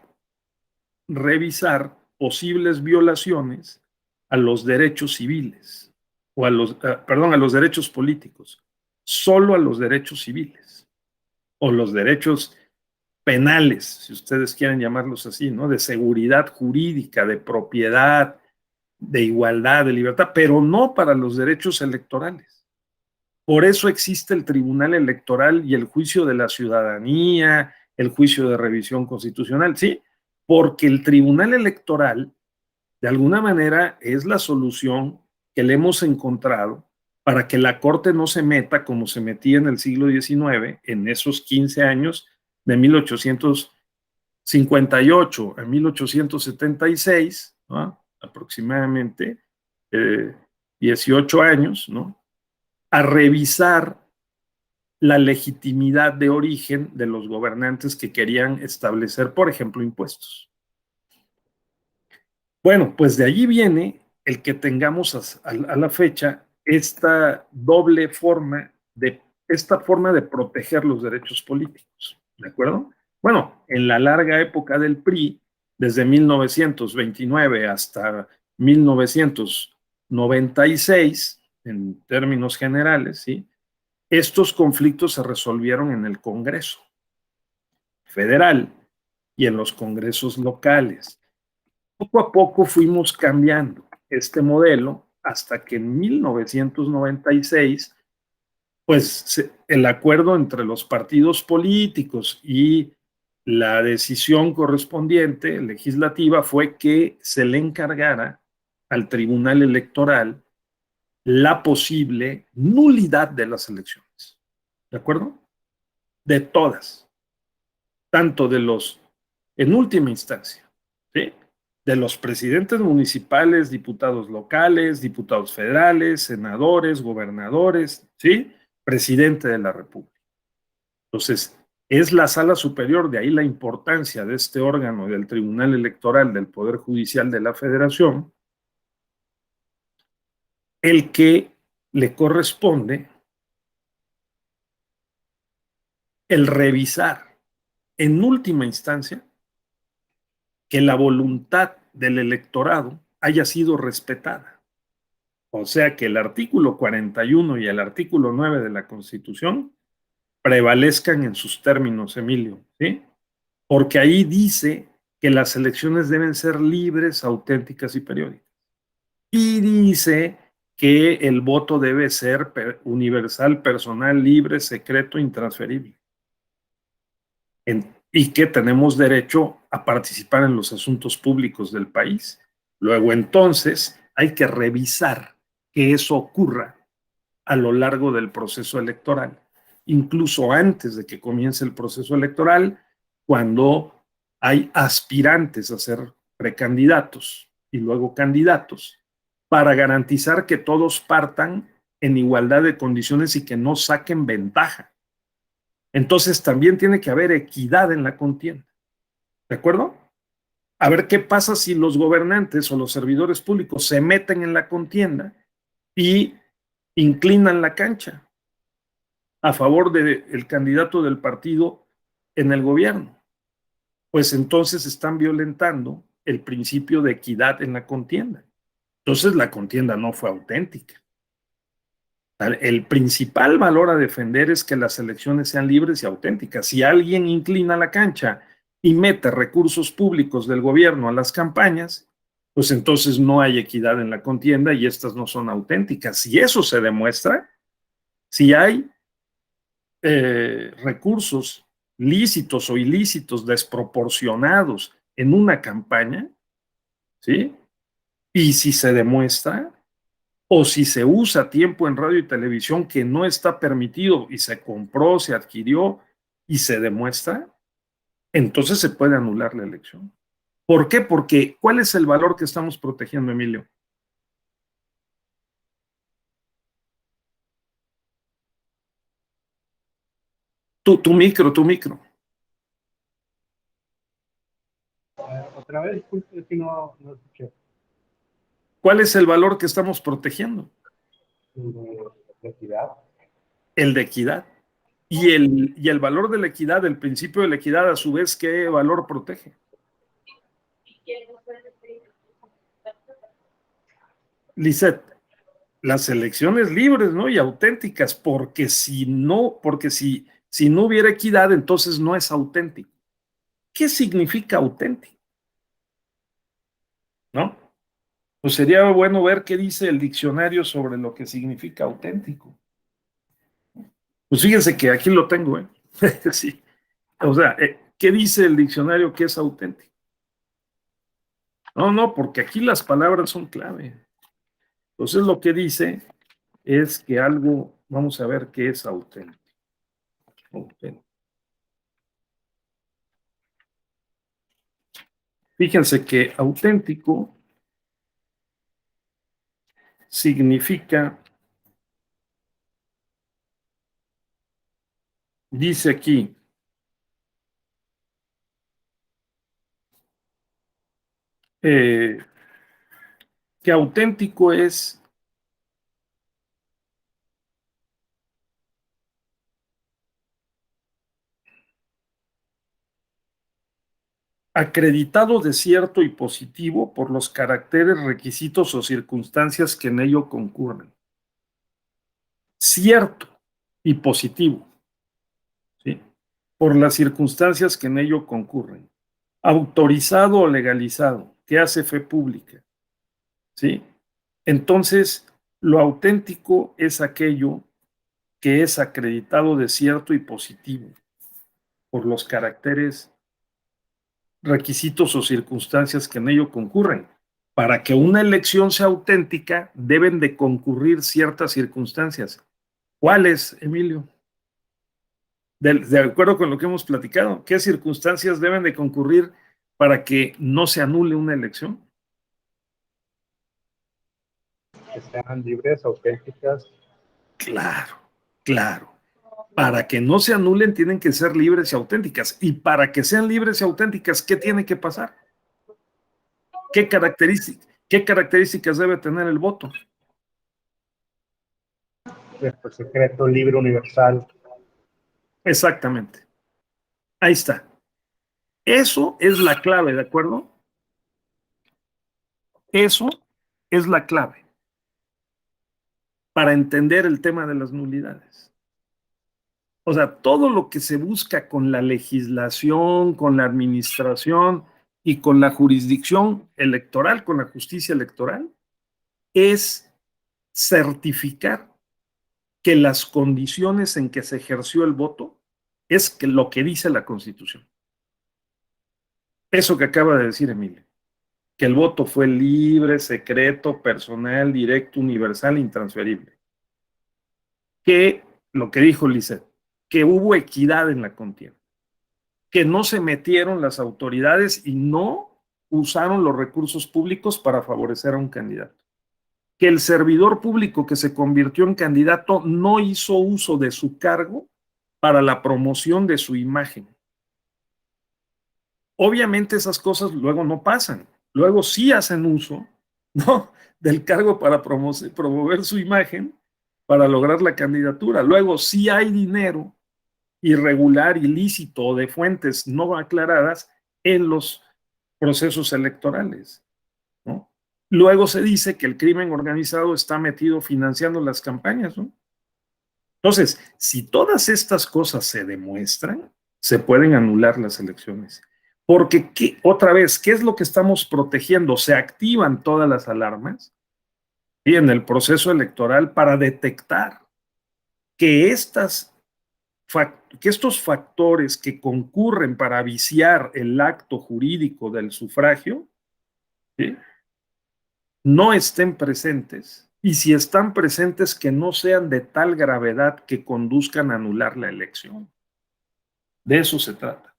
revisar posibles violaciones a los derechos civiles o a los derechos políticos, solo a los derechos civiles o los derechos penales, si ustedes quieren llamarlos así, ¿no? De seguridad jurídica, de propiedad, de igualdad, de libertad, pero no para los derechos electorales. Por eso existe el Tribunal Electoral y el juicio de la ciudadanía, el juicio de revisión constitucional, ¿sí? Porque el Tribunal Electoral, de alguna manera, es la solución que le hemos encontrado para que la Corte no se meta como se metía en el siglo XIX, en esos 15 años, de 1858 a 1876, ¿no? Aproximadamente 18 años, ¿no? A revisar la legitimidad de origen de los gobernantes que querían establecer, por ejemplo, impuestos. Bueno, pues de allí viene el que tengamos a la fecha esta doble forma de proteger los derechos políticos, ¿de acuerdo? Bueno, en la larga época del PRI, desde 1929 hasta 1996, en términos generales, ¿sí? Estos conflictos se resolvieron en el Congreso Federal y en los congresos locales. Poco a poco fuimos cambiando este modelo hasta que en 1996, pues el acuerdo entre los partidos políticos y la decisión correspondiente legislativa fue que se le encargara al Tribunal Electoral la posible nulidad de las elecciones. ¿De acuerdo? De todas. Tanto de los, en última instancia, ¿sí? De los presidentes municipales, diputados locales, diputados federales, senadores, gobernadores, ¿sí? Presidente de la República. Entonces, es la sala superior, de ahí la importancia de este órgano del Tribunal Electoral del Poder Judicial de la Federación, el que le corresponde el revisar en última instancia que la voluntad del electorado haya sido respetada. O sea, que el artículo 41 y el artículo 9 de la Constitución prevalezcan en sus términos, Emilio, ¿sí? Porque ahí dice que las elecciones deben ser libres, auténticas y periódicas. Y dice que el voto debe ser universal, personal, libre, secreto, intransferible. Y que tenemos derecho a participar en los asuntos públicos del país. Luego, entonces, hay que revisar que eso ocurra a lo largo del proceso electoral, incluso antes de que comience el proceso electoral, cuando hay aspirantes a ser precandidatos y luego candidatos, para garantizar que todos partan en igualdad de condiciones y que no saquen ventaja. Entonces también tiene que haber equidad en la contienda. ¿De acuerdo? A ver qué pasa si los gobernantes o los servidores públicos se meten en la contienda y inclinan la cancha a favor del candidato del partido en el gobierno. Pues entonces están violentando el principio de equidad en la contienda. Entonces la contienda no fue auténtica. El principal valor a defender es que las elecciones sean libres y auténticas. Si alguien inclina la cancha y mete recursos públicos del gobierno a las campañas, pues entonces no hay equidad en la contienda y estas no son auténticas. Si eso se demuestra, si hay recursos lícitos o ilícitos desproporcionados en una campaña, ¿sí? Y si se demuestra, o si se usa tiempo en radio y televisión que no está permitido y se compró, se adquirió y se demuestra, entonces se puede anular la elección. ¿Por qué? Porque ¿cuál es el valor que estamos protegiendo, Emilio? Tu micro. Otra vez, disculpe, es que no escuché. ¿Cuál es el valor que estamos protegiendo? ¿De equidad? El de equidad. Y el valor de la equidad, el principio de la equidad, a su vez, ¿qué valor protege? Lisette, las elecciones libres, ¿no? Y auténticas, porque si no hubiera equidad, entonces no es auténtico. ¿Qué significa auténtico? ¿No? Pues sería bueno ver qué dice el diccionario sobre lo que significa auténtico. Pues fíjense que aquí lo tengo, ¿eh? Sí. O sea, ¿qué dice el diccionario que es auténtico? No, porque aquí las palabras son clave. Entonces lo que dice es que algo, vamos a ver qué es auténtico. Fíjense que auténtico significa, dice aquí, que auténtico es acreditado de cierto y positivo por los caracteres, requisitos o circunstancias que en ello concurren. Cierto y positivo, ¿sí? Por las circunstancias que en ello concurren. Autorizado o legalizado, que hace fe pública, ¿sí? Entonces, lo auténtico es aquello que es acreditado de cierto y positivo por los caracteres, requisitos o circunstancias que en ello concurren. Para que una elección sea auténtica, deben de concurrir ciertas circunstancias. ¿Cuáles, Emilio? De acuerdo con lo que hemos platicado, ¿qué circunstancias deben de concurrir para que no se anule una elección? Que sean libres, auténticas. Claro. Para que no se anulen, tienen que ser libres y auténticas. Y para que sean libres y auténticas, ¿qué tiene que pasar? ¿Qué características debe tener el voto? Pues, secreto, libre, universal. Exactamente. Ahí está. Eso es la clave, ¿de acuerdo? Eso es la clave para entender el tema de las nulidades. O sea, todo lo que se busca con la legislación, con la administración y con la jurisdicción electoral, con la justicia electoral, es certificar que las condiciones en que se ejerció el voto es que lo que dice la Constitución. Eso que acaba de decir Emilio, que el voto fue libre, secreto, personal, directo, universal, intransferible. Que lo que dijo Lisset, que hubo equidad en la contienda, que no se metieron las autoridades y no usaron los recursos públicos para favorecer a un candidato, que el servidor público que se convirtió en candidato no hizo uso de su cargo para la promoción de su imagen. Obviamente esas cosas luego no pasan, luego sí hacen uso, ¿no?, del cargo para promover su imagen para lograr la candidatura. Luego sí hay dinero irregular, ilícito o de fuentes no aclaradas en los procesos electorales, ¿no? Luego se dice que el crimen organizado está metido financiando las campañas, ¿no? Entonces, si todas estas cosas se demuestran, se pueden anular las elecciones. Porque, otra vez, ¿qué es lo que estamos protegiendo? Se activan todas las alarmas y en el proceso electoral para detectar que estos factores que concurren para viciar el acto jurídico del sufragio, ¿sí?, no estén presentes, y si están presentes, que no sean de tal gravedad que conduzcan a anular la elección. De eso se trata.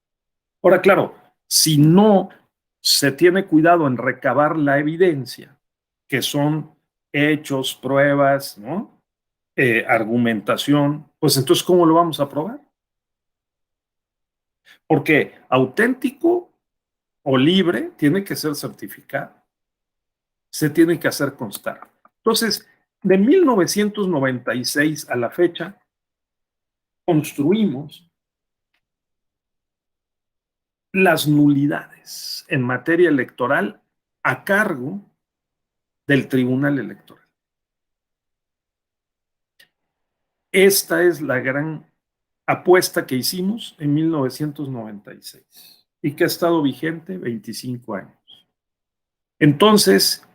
Ahora, claro, si no se tiene cuidado en recabar la evidencia, que son hechos, pruebas, ¿no? Argumentación, pues entonces, ¿cómo lo vamos a probar? Porque auténtico o libre tiene que ser certificado. Se tiene que hacer constar. Entonces, de 1996 a la fecha, construimos las nulidades en materia electoral a cargo del Tribunal Electoral. Esta es la gran apuesta que hicimos en 1996 y que ha estado vigente 25 años. Entonces,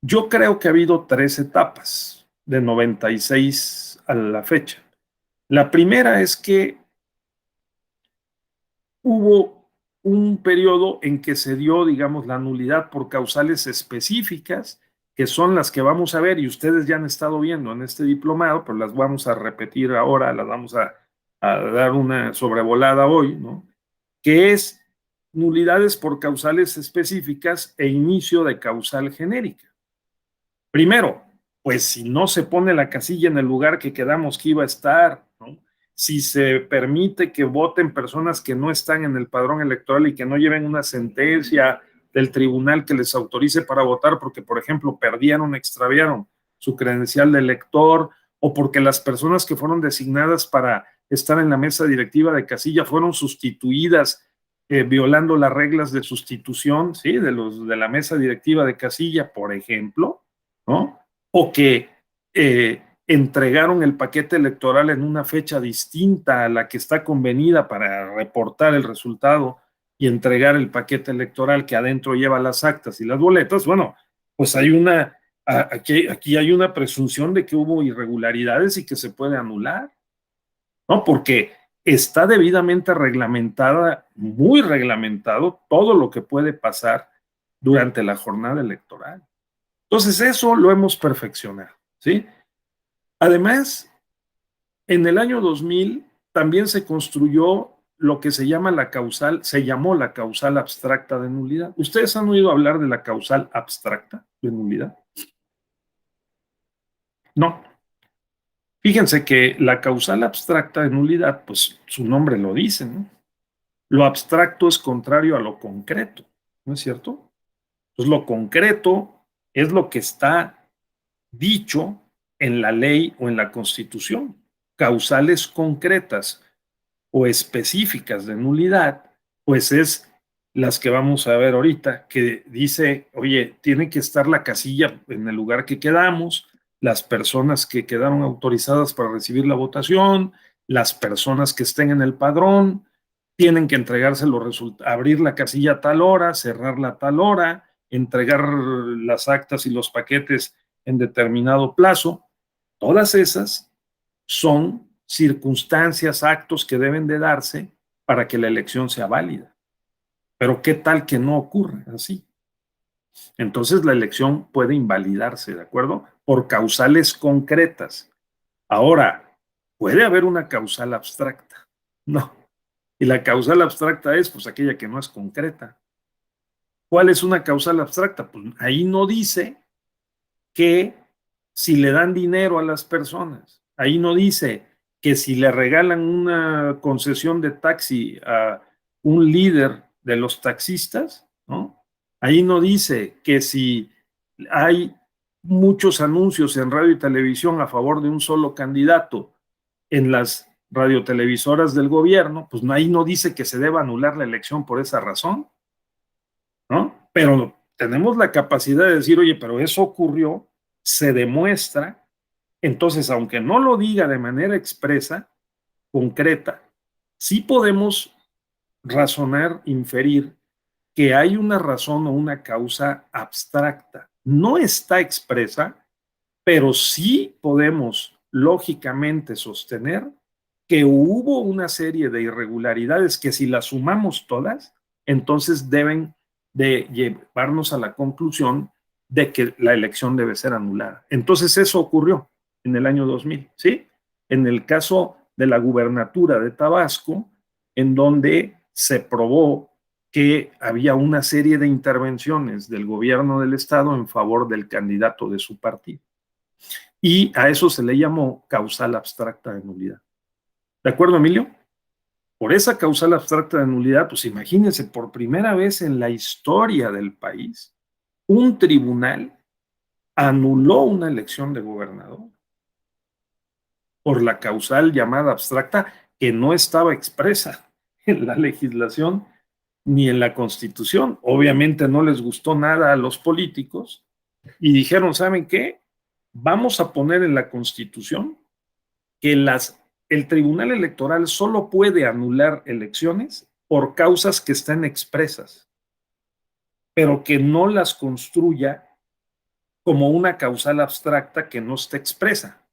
yo creo que ha habido 3 etapas de 96 a la fecha. La primera es que hubo un periodo en que se dio, digamos, la nulidad por causales específicas, que son las que vamos a ver y ustedes ya han estado viendo en este diplomado, pero las vamos a repetir ahora, las vamos a dar una sobrevolada hoy, ¿no? Que es nulidades por causales específicas e inicio de causal genérica. Primero, pues si no se pone la casilla en el lugar que quedamos que iba a estar, ¿no? Si se permite que voten personas que no están en el padrón electoral y que no lleven una sentencia del tribunal que les autorice para votar porque, por ejemplo, perdieron, extraviaron su credencial de elector, o porque las personas que fueron designadas para estar en la mesa directiva de casilla fueron sustituidas violando las reglas de sustitución, ¿sí? de la mesa directiva de casilla, por ejemplo, ¿no? O que entregaron el paquete electoral en una fecha distinta a la que está convenida para reportar el resultado y entregar el paquete electoral que adentro lleva las actas y las boletas. Bueno, pues hay aquí hay una presunción de que hubo irregularidades y que se puede anular, ¿no? Porque está debidamente reglamentada, muy reglamentado, todo lo que puede pasar durante la jornada electoral. Entonces, eso lo hemos perfeccionado, ¿sí? Además, en el año 2000 también se construyó lo que se llamó la causal abstracta de nulidad. ¿Ustedes han oído hablar de la causal abstracta de nulidad? No. Fíjense que la causal abstracta de nulidad, pues su nombre lo dice, ¿no? Lo abstracto es contrario a lo concreto, ¿no es cierto? Pues lo concreto es lo que está dicho en la ley o en la Constitución. Causales concretas o específicas de nulidad, pues es las que vamos a ver ahorita, que dice, oye, tiene que estar la casilla en el lugar que quedamos, las personas que quedaron autorizadas para recibir la votación, las personas que estén en el padrón, tienen que entregarse los resultados, abrir la casilla a tal hora, cerrarla a tal hora, entregar las actas y los paquetes en determinado plazo. Todas esas son circunstancias, actos que deben de darse para que la elección sea válida. Pero ¿qué tal que no ocurre así? Entonces la elección puede invalidarse, ¿de acuerdo? Por causales concretas. Ahora, ¿puede haber una causal abstracta? No. Y la causal abstracta es, pues, aquella que no es concreta. ¿Cuál es una causal abstracta? Pues ahí no dice que si le dan dinero a las personas, ahí no dice que si le regalan una concesión de taxi a un líder de los taxistas, ¿no? Ahí no dice que si hay muchos anuncios en radio y televisión a favor de un solo candidato en las radiotelevisoras del gobierno, pues ahí no dice que se deba anular la elección por esa razón, ¿no? Pero tenemos la capacidad de decir, oye, pero eso ocurrió, se demuestra, entonces, aunque no lo diga de manera expresa, concreta, sí podemos razonar, inferir que hay una razón o una causa abstracta. No está expresa, pero sí podemos lógicamente sostener que hubo una serie de irregularidades que si las sumamos todas, entonces deben de llevarnos a la conclusión de que la elección debe ser anulada. Entonces eso ocurrió en el año 2000, ¿sí? En el caso de la gubernatura de Tabasco, en donde se probó que había una serie de intervenciones del gobierno del estado en favor del candidato de su partido. Y a eso se le llamó causal abstracta de nulidad. ¿De acuerdo, Emilio? Por esa causal abstracta de nulidad, pues imagínense, por primera vez en la historia del país, un tribunal anuló una elección de gobernador por la causal llamada abstracta que no estaba expresa en la legislación ni en la Constitución. Obviamente no les gustó nada a los políticos y dijeron, ¿saben qué? Vamos a poner en la Constitución que el Tribunal Electoral solo puede anular elecciones por causas que estén expresas, pero que no las construya como una causal abstracta que no esté expresa,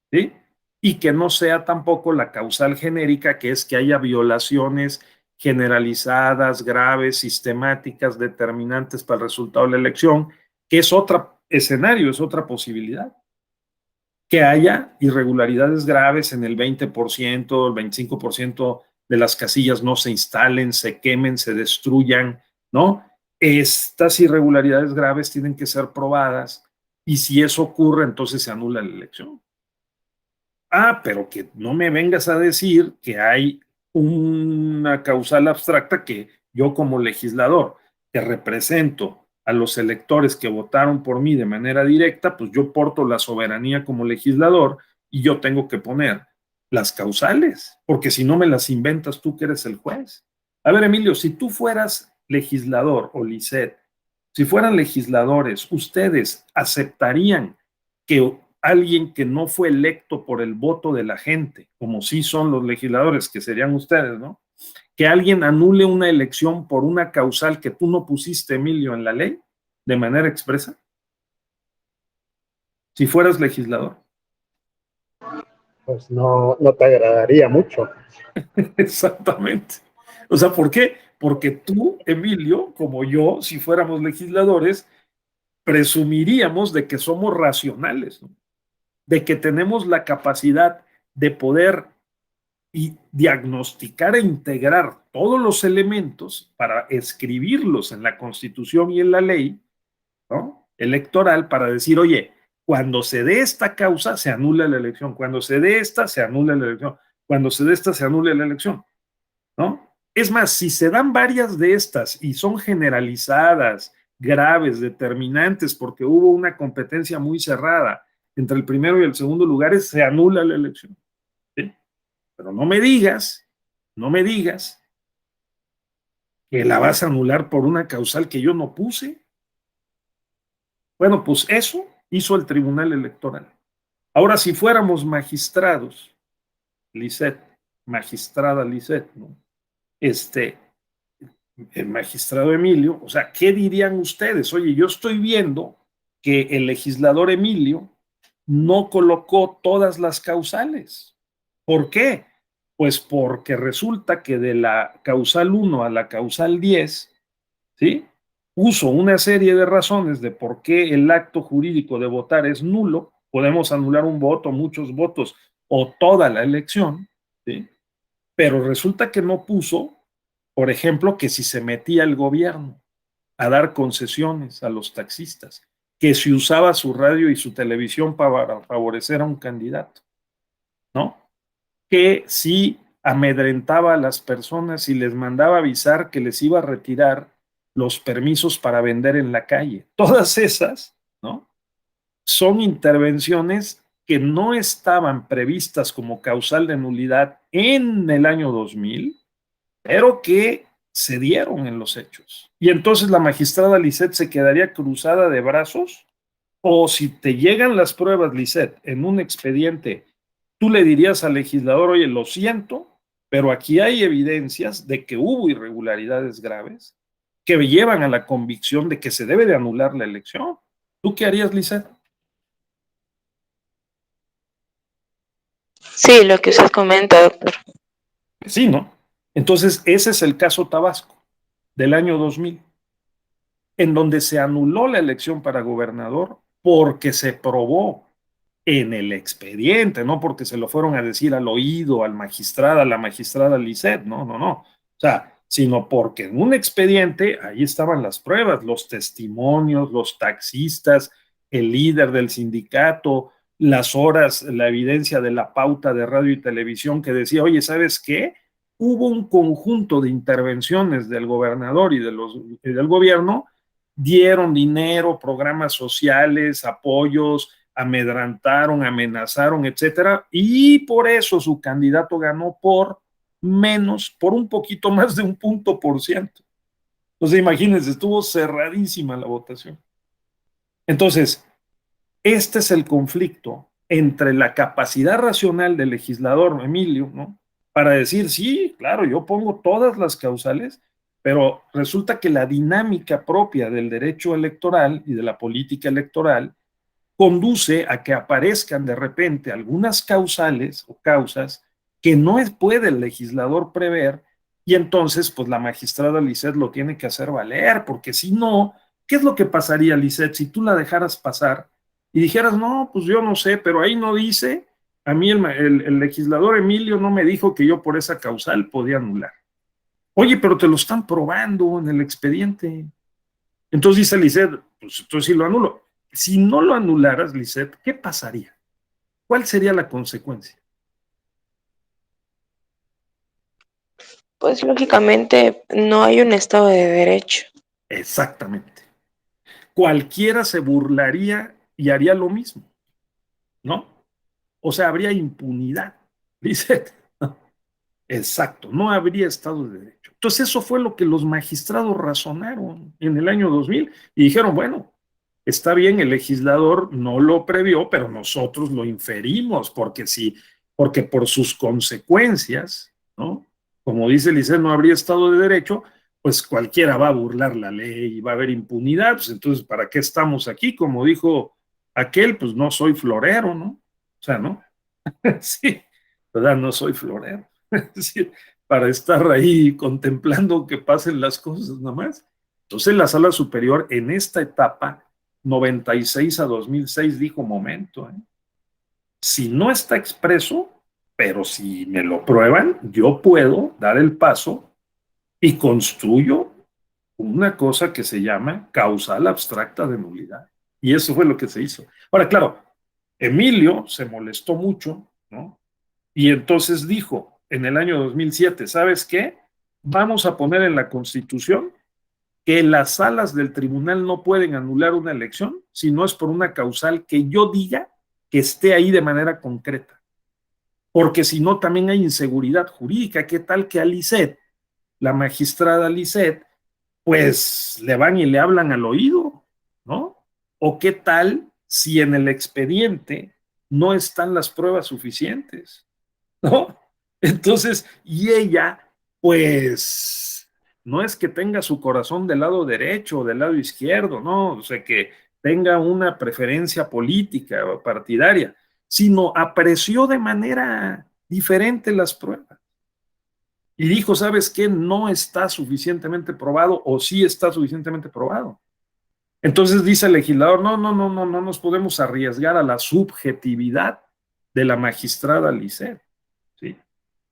¿sí? Y que no sea tampoco la causal genérica, que es que haya violaciones generalizadas, graves, sistemáticas, determinantes para el resultado de la elección, que es otro escenario, es otra posibilidad. Que haya irregularidades graves en el 20%, el 25% de las casillas no se instalen, se quemen, se destruyan, ¿no? Estas irregularidades graves tienen que ser probadas y si eso ocurre, entonces se anula la elección. Ah, pero que no me vengas a decir que hay una causal abstracta que yo como legislador que represento a los electores que votaron por mí de manera directa, pues yo porto la soberanía como legislador y yo tengo que poner las causales, porque si no me las inventas tú que eres el juez. A ver, Emilio, si tú fueras legislador o Lisset, si fueran legisladores, ¿ustedes aceptarían que alguien que no fue electo por el voto de la gente, como sí son los legisladores, que serían ustedes, ¿no? Que alguien anule una elección por una causal que tú no pusiste, Emilio, en la ley, de manera expresa? Si fueras legislador. Pues no, no te agradaría mucho. Exactamente. O sea, ¿por qué? Porque tú, Emilio, como yo, si fuéramos legisladores, presumiríamos de que somos racionales, ¿no? De que tenemos la capacidad de poder y diagnosticar e integrar todos los elementos para escribirlos en la Constitución y en la ley, ¿no? Electoral, para decir, oye, cuando se dé esta causa, se anula la elección, cuando se dé esta, se anula la elección, cuando se dé esta, se anula la elección, ¿no? Es más, si se dan varias de estas y son generalizadas, graves, determinantes, porque hubo una competencia muy cerrada entre el primero y el segundo lugar, se anula la elección. ¿Sí? Pero no me digas que la vas a anular por una causal que yo no puse. Bueno, pues eso hizo el Tribunal Electoral. Ahora, si fuéramos magistrados, Lisset, magistrada Lisset, ¿no? El magistrado Emilio, o sea, ¿qué dirían ustedes? Oye, yo estoy viendo que el legislador Emilio no colocó todas las causales. ¿Por qué? Pues porque resulta que de la causal 1 a la causal 10, ¿sí? Puso una serie de razones de por qué el acto jurídico de votar es nulo. Podemos anular un voto, muchos votos o toda la elección, ¿sí? Pero resulta que no puso, por ejemplo, que si se metía el gobierno a dar concesiones a los taxistas, que si usaba su radio y su televisión para favorecer a un candidato, ¿no? Que si amedrentaba a las personas y les mandaba avisar que les iba a retirar los permisos para vender en la calle. Todas esas, ¿no? Son intervenciones que no estaban previstas como causal de nulidad en el año 2000, pero que se dieron en los hechos. Y entonces la magistrada Lisset se quedaría cruzada de brazos, o si te llegan las pruebas, Lisset, en un expediente, tú le dirías al legislador, oye, lo siento, pero aquí hay evidencias de que hubo irregularidades graves que llevan a la convicción de que se debe de anular la elección. ¿Tú qué harías, Lisset? Sí, lo que usted comenta, doctor. Sí, ¿no? Entonces, ese es el caso Tabasco del año 2000. en donde se anuló la elección para gobernador porque se probó en el expediente, no porque se lo fueron a decir al oído, al magistrado, a la magistrada Lisset, no, no, no. O sea, sino porque en un expediente ahí estaban las pruebas, los testimonios, los taxistas, el líder del sindicato, las horas, la evidencia de la pauta de radio y televisión que decía, oye, ¿sabes qué? Hubo un conjunto de intervenciones del gobernador y del gobierno, dieron dinero, programas sociales, apoyos, amedrantaron, amenazaron, etcétera, y por eso su candidato ganó por menos, por un poquito más de 1%. Entonces, imagínense, estuvo cerradísima la votación. Entonces, este es el conflicto entre la capacidad racional del legislador Emilio, ¿no? Para decir, sí, claro, yo pongo todas las causales, pero resulta que la dinámica propia del derecho electoral y de la política electoral conduce a que aparezcan de repente algunas causales o causas que no puede el legislador prever, y entonces pues la magistrada Lisset lo tiene que hacer valer, porque si no, ¿qué es lo que pasaría, Lisset, si tú la dejaras pasar y dijeras, no, pues yo no sé, pero ahí no dice, a mí el legislador Emilio no me dijo que yo por esa causal podía anular? Oye, pero te lo están probando en el expediente. Entonces dice Lisset, pues entonces sí lo anulo. Si no lo anularas, Lisset, ¿qué pasaría? ¿Cuál sería la consecuencia? Pues lógicamente no hay un Estado de Derecho. Exactamente. Cualquiera se burlaría y haría lo mismo, ¿no? O sea, habría impunidad, Lisset. Exacto, no habría Estado de Derecho. Entonces eso fue lo que los magistrados razonaron en el año 2000 y dijeron, bueno, está bien, el legislador no lo previó, pero nosotros lo inferimos, porque sí, porque por sus consecuencias, ¿no? Como dice Lisset, no habría Estado de Derecho, pues cualquiera va a burlar la ley y va a haber impunidad, pues entonces, ¿para qué estamos aquí? Como dijo aquel, pues no soy florero, ¿no? O sea, ¿no? Sí, ¿verdad? No soy florero. Sí, para estar ahí contemplando que pasen las cosas nada más. Entonces la sala superior en esta etapa 96 a 2006 dijo, momento, si no está expreso, pero si me lo prueban, yo puedo dar el paso y construyo una cosa que se llama causal abstracta de nulidad. Y eso fue lo que se hizo. Ahora, claro, Emilio se molestó mucho, ¿no? Y entonces dijo en el año 2007, ¿sabes qué? Vamos a poner en la Constitución que las salas del tribunal no pueden anular una elección si no es por una causal que yo diga que esté ahí de manera concreta. Porque si no, también hay inseguridad jurídica. ¿Qué tal que a Lisset, la magistrada Lisset, pues le van y le hablan al oído, ¿no? ¿O qué tal si en el expediente no están las pruebas suficientes? ¿No? Entonces, y ella, pues, no es que tenga su corazón del lado derecho o del lado izquierdo, no, o sea, que tenga una preferencia política o partidaria, sino apreció de manera diferente las pruebas. Y dijo, ¿sabes qué? No está suficientemente probado o sí está suficientemente probado. Entonces dice el legislador, no, no, no, no, no nos podemos arriesgar a la subjetividad de la magistrada Lisset, ¿sí?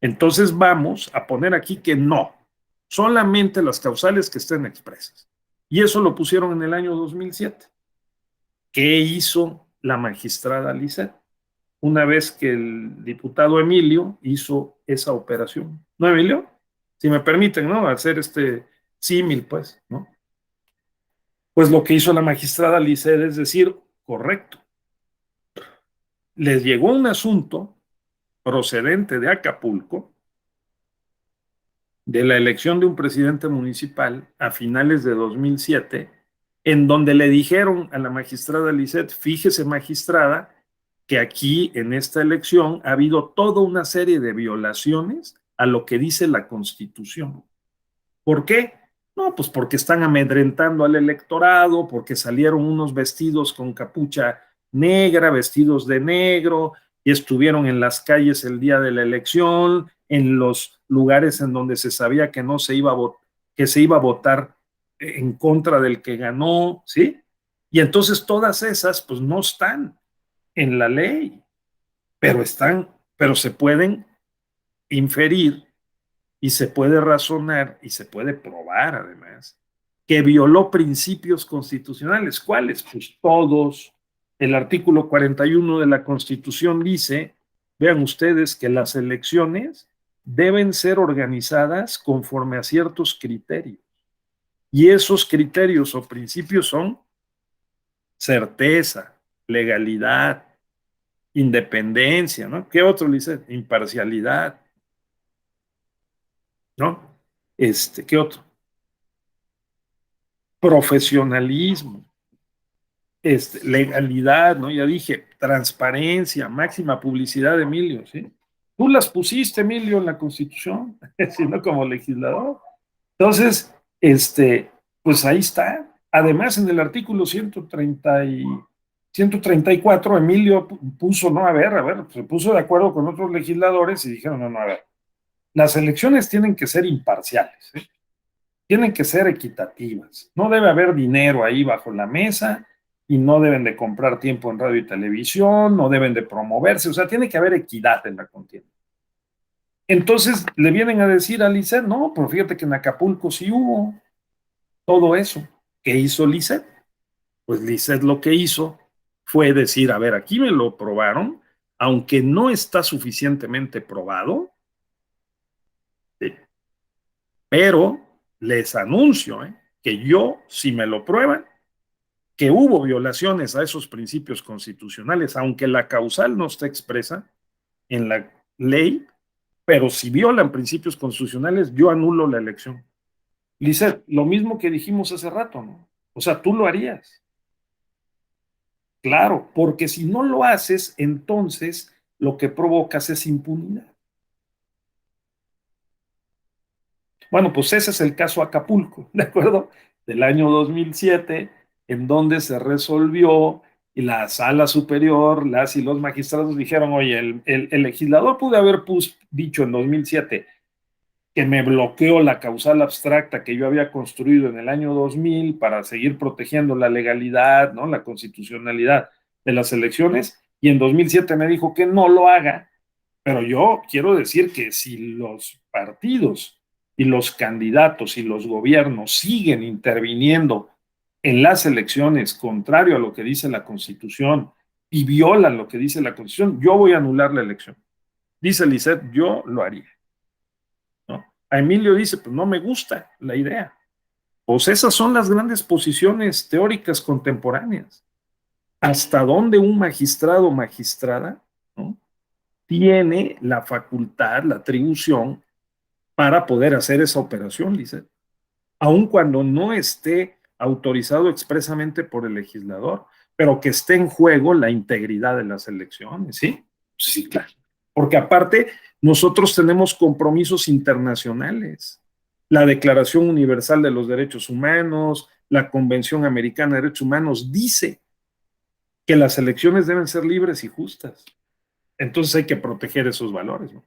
Entonces vamos a poner aquí que no, solamente las causales que estén expresas. Y eso lo pusieron en el año 2007. ¿Qué hizo la magistrada Lisset? Una vez que el diputado Emilio hizo esa operación. ¿No, Emilio? Si me permiten, ¿no? Hacer este símil, pues, ¿no? Pues lo que hizo la magistrada Lisset es decir, correcto, les llegó un asunto procedente de Acapulco, de la elección de un presidente municipal a finales de 2007, en donde le dijeron a la magistrada Lisset, fíjese magistrada, que aquí en esta elección ha habido toda una serie de violaciones a lo que dice la Constitución. ¿Por qué? No, pues porque están amedrentando al electorado, porque salieron unos vestidos con capucha negra, vestidos de negro, y estuvieron en las calles el día de la elección, en los lugares en donde se sabía que no se iba a votar, que se iba a votar en contra del que ganó, ¿sí? Y entonces todas esas, pues no están en la ley, pero se pueden inferir y se puede razonar y se puede probar además que violó principios constitucionales. ¿Cuáles? Pues todos. El artículo 41 de la Constitución dice, vean ustedes, que las elecciones deben ser organizadas conforme a ciertos criterios. Y esos criterios o principios son certeza, legalidad, independencia, ¿no? ¿Qué otro dice? Imparcialidad, ¿no? ¿Qué otro? Profesionalismo, legalidad, ¿no? Ya dije, transparencia, máxima publicidad, Emilio, ¿sí? Tú las pusiste, Emilio, en la Constitución, sino como legislador. Entonces, pues ahí está. Además, en el artículo 134, Emilio puso, no, a ver, se puso de acuerdo con otros legisladores y dijeron, no, a ver, las elecciones tienen que ser imparciales, ¿eh? Tienen que ser equitativas. No debe haber dinero ahí bajo la mesa y no deben de comprar tiempo en radio y televisión, no deben de promoverse, o sea, tiene que haber equidad en la contienda. Entonces le vienen a decir a Lisset, no, pero fíjate que en Acapulco sí hubo todo eso. ¿Qué hizo Lisset? Pues Lisset lo que hizo fue decir, a ver, aquí me lo probaron, aunque no está suficientemente probado, ¿sí? Pero les anuncio que yo, si me lo prueban, que hubo violaciones a esos principios constitucionales, aunque la causal no está expresa en la ley, pero si violan principios constitucionales, yo anulo la elección. Lisset, lo mismo que dijimos hace rato, ¿no? O sea, tú lo harías. Claro, porque si no lo haces, entonces lo que provocas es impunidad. Bueno, pues ese es el caso Acapulco, ¿de acuerdo? Del año 2007, en donde se resolvió y la sala superior, las y los magistrados dijeron, oye, el legislador pudo haber dicho en 2007 que me bloqueó la causal abstracta que yo había construido en el año 2000 para seguir protegiendo la legalidad, ¿no? La constitucionalidad de las elecciones, y en 2007 me dijo que no lo haga, pero yo quiero decir que si los partidos y los candidatos y los gobiernos siguen interviniendo en las elecciones contrario a lo que dice la Constitución y violan lo que dice la Constitución, yo voy a anular la elección. Dice Lisset, yo lo haría, ¿no? A Emilio dice, pues no me gusta la idea. Pues esas son las grandes posiciones teóricas contemporáneas. ¿Hasta dónde un magistrado o magistrada, ¿no?, tiene la facultad, la atribución para poder hacer esa operación, Lisset, aun cuando no esté autorizado expresamente por el legislador, pero que esté en juego la integridad de las elecciones, ¿sí? Sí, claro. Porque aparte, nosotros tenemos compromisos internacionales. La Declaración Universal de los Derechos Humanos, la Convención Americana de Derechos Humanos dice que las elecciones deben ser libres y justas. Entonces hay que proteger esos valores, ¿no?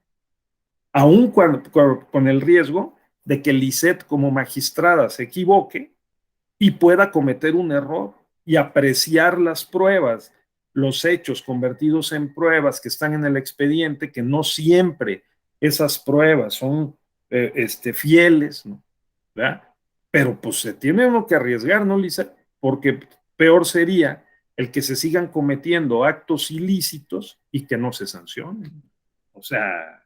Aún con el riesgo de que Lisset como magistrada se equivoque y pueda cometer un error y apreciar las pruebas, los hechos convertidos en pruebas que están en el expediente, que no siempre esas pruebas son fieles, ¿no? ¿Verdad? Pero pues se tiene uno que arriesgar, ¿no, Lisset? Porque peor sería el que se sigan cometiendo actos ilícitos y que no se sancionen. O sea,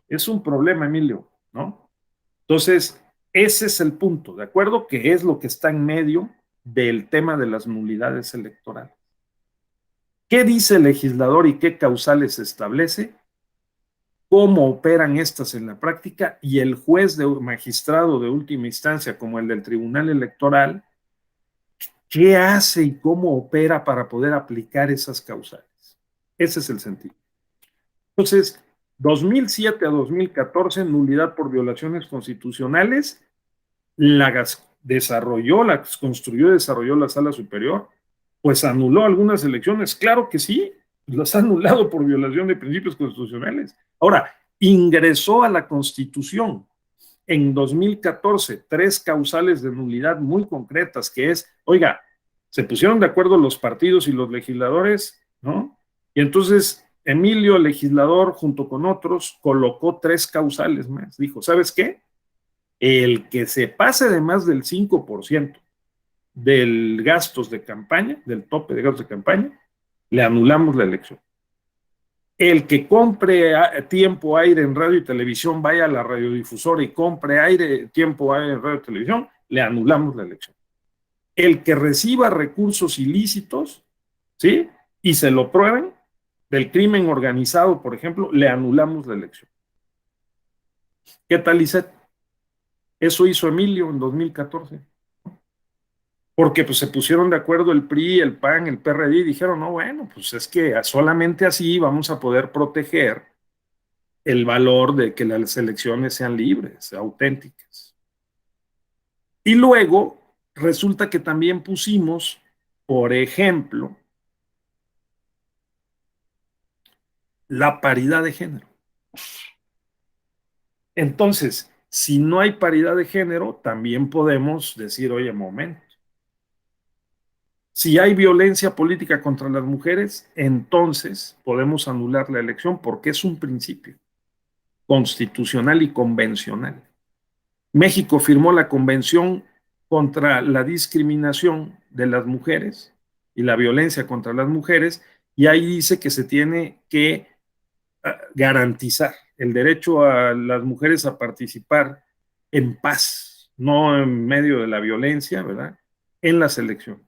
es un problema, Emilio, ¿no? Entonces, ese es el punto, ¿de acuerdo? Que es lo que está en medio del tema de las nulidades electorales. ¿Qué dice el legislador y qué causales establece? ¿Cómo operan estas en la práctica? Y el juez magistrado de última instancia, como el del Tribunal Electoral, ¿qué hace y cómo opera para poder aplicar esas causales? Ese es el sentido. Entonces, 2007 a 2014, nulidad por violaciones constitucionales, las construyó y desarrolló la Sala Superior, pues anuló algunas elecciones, claro que sí, las ha anulado por violación de principios constitucionales. Ahora, ingresó a la Constitución en 2014 3 causales de nulidad muy concretas, que es, oiga, se pusieron de acuerdo los partidos y los legisladores, ¿no? Y entonces Emilio, el legislador, junto con otros, colocó 3 causales más. Dijo, ¿sabes qué? El que se pase de más del 5% del gastos de campaña, del tope de gastos de campaña, le anulamos la elección. El que compre tiempo aire en radio y televisión, vaya a la radiodifusora y compre tiempo aire en radio y televisión, le anulamos la elección. El que reciba recursos ilícitos, ¿sí? Y se lo prueben, del crimen organizado, por ejemplo, le anulamos la elección. ¿Qué tal, Lisette? Eso hizo Emilio en 2014. Porque pues se pusieron de acuerdo el PRI, el PAN, el PRD y dijeron, no, bueno, pues es que solamente así vamos a poder proteger el valor de que las elecciones sean libres, auténticas. Y luego resulta que también pusimos, por ejemplo, la paridad de género. Entonces, si no hay paridad de género, también podemos decir, oye, momento. Si hay violencia política contra las mujeres, entonces podemos anular la elección porque es un principio constitucional y convencional. México firmó la Convención contra la discriminación de las mujeres y la violencia contra las mujeres, y ahí dice que se tiene que garantizar el derecho a las mujeres a participar en paz, no en medio de la violencia, ¿verdad?, en las elecciones,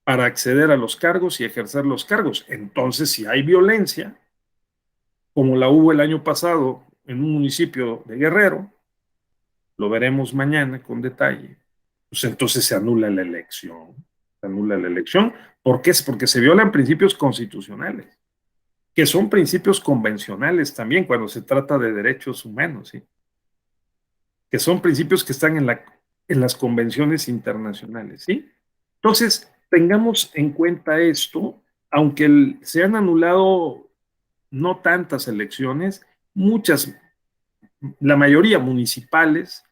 para acceder a los cargos y ejercer los cargos. Entonces, si hay violencia, como la hubo el año pasado en un municipio de Guerrero, lo veremos mañana con detalle, pues entonces se anula la elección. Se anula la elección. ¿Por qué? Porque se violan principios constitucionales, que son principios convencionales también cuando se trata de derechos humanos, ¿sí? Que son principios que están en las convenciones internacionales, ¿sí? Entonces, tengamos en cuenta esto, aunque se han anulado no tantas elecciones, muchas, la mayoría municipales,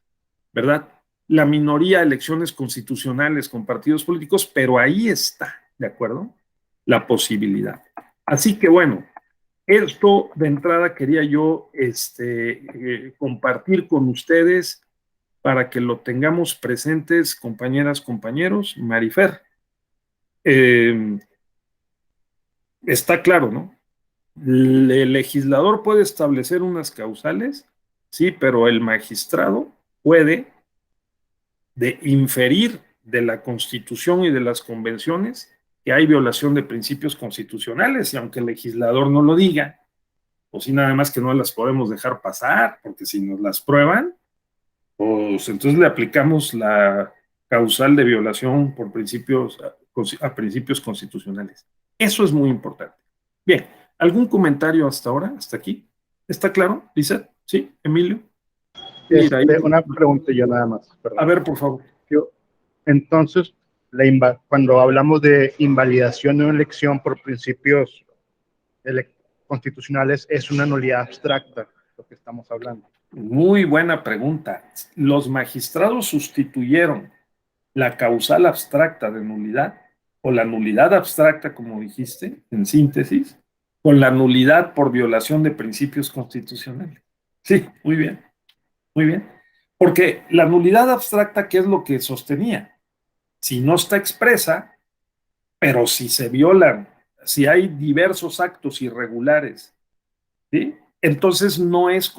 ¿verdad? La minoría elecciones constitucionales con partidos políticos, pero ahí está, ¿de acuerdo?, la posibilidad. Así que bueno, esto de entrada quería yo compartir con ustedes para que lo tengamos presentes, compañeras, compañeros. Marifer, está claro, ¿no? El legislador puede establecer unas causales, sí, pero el magistrado puede inferir de la Constitución y de las convenciones que hay violación de principios constitucionales, y aunque el legislador no lo diga, pues sí, nada más que no las podemos dejar pasar, porque si nos las prueban, pues entonces le aplicamos la causal de violación por principios a principios constitucionales. Eso es muy importante. Bien, ¿algún comentario hasta ahora, hasta aquí? ¿Está claro, Lisette? ¿Sí, Emilio? Una pregunta yo nada más. Perdón. A ver, por favor. Entonces, cuando hablamos de invalidación de una elección por principios constitucionales, es una nulidad abstracta lo que estamos hablando. Muy buena pregunta. Los magistrados sustituyeron la causal abstracta de nulidad, o la nulidad abstracta, como dijiste, en síntesis, con la nulidad por violación de principios constitucionales. Sí, muy bien, muy bien. Porque la nulidad abstracta, ¿qué es lo que sostenía? Si no está expresa, pero si se violan, si hay diversos actos irregulares, ¿sí?, entonces no es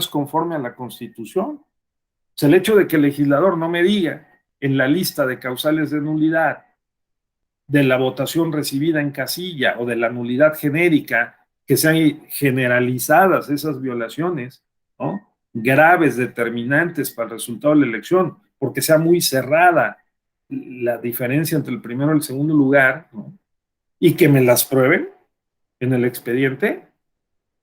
conforme a la Constitución. O sea, el hecho de que el legislador no me diga en la lista de causales de nulidad de la votación recibida en casilla o de la nulidad genérica, que sean generalizadas esas violaciones, ¿no?, graves, determinantes para el resultado de la elección, porque sea muy cerrada la diferencia entre el primero y el segundo lugar, ¿no?, y que me las prueben en el expediente,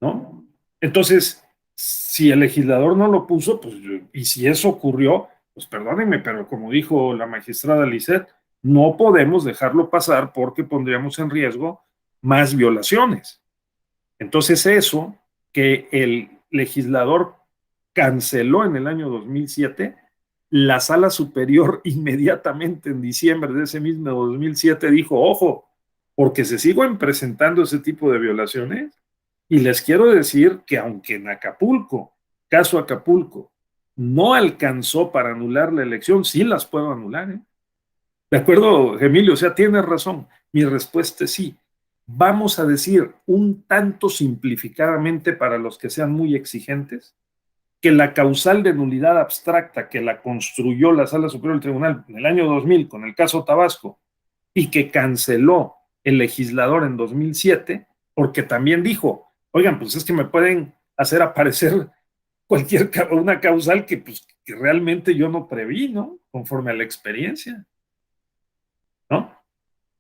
¿no? Entonces, si el legislador no lo puso, pues, y si eso ocurrió, pues perdónenme, pero como dijo la magistrada Lisette, no podemos dejarlo pasar porque pondríamos en riesgo más violaciones. Entonces, eso, que el legislador canceló en el año 2007, la Sala Superior inmediatamente en diciembre de ese mismo 2007 dijo, ojo, porque se siguen presentando ese tipo de violaciones. Y les quiero decir que aunque en Acapulco, caso Acapulco, no alcanzó para anular la elección, sí las puedo anular, ¿eh? ¿De acuerdo, Emilio? O sea, tienes razón. Mi respuesta es sí. Vamos a decir un tanto simplificadamente para los que sean muy exigentes, que la causal de nulidad abstracta que la construyó la Sala Superior del Tribunal en el año 2000 con el caso Tabasco y que canceló el legislador en 2007, porque también dijo, oigan, pues es que me pueden hacer aparecer una causal que, pues, que realmente yo no preví, ¿no? Conforme a la experiencia, ¿no?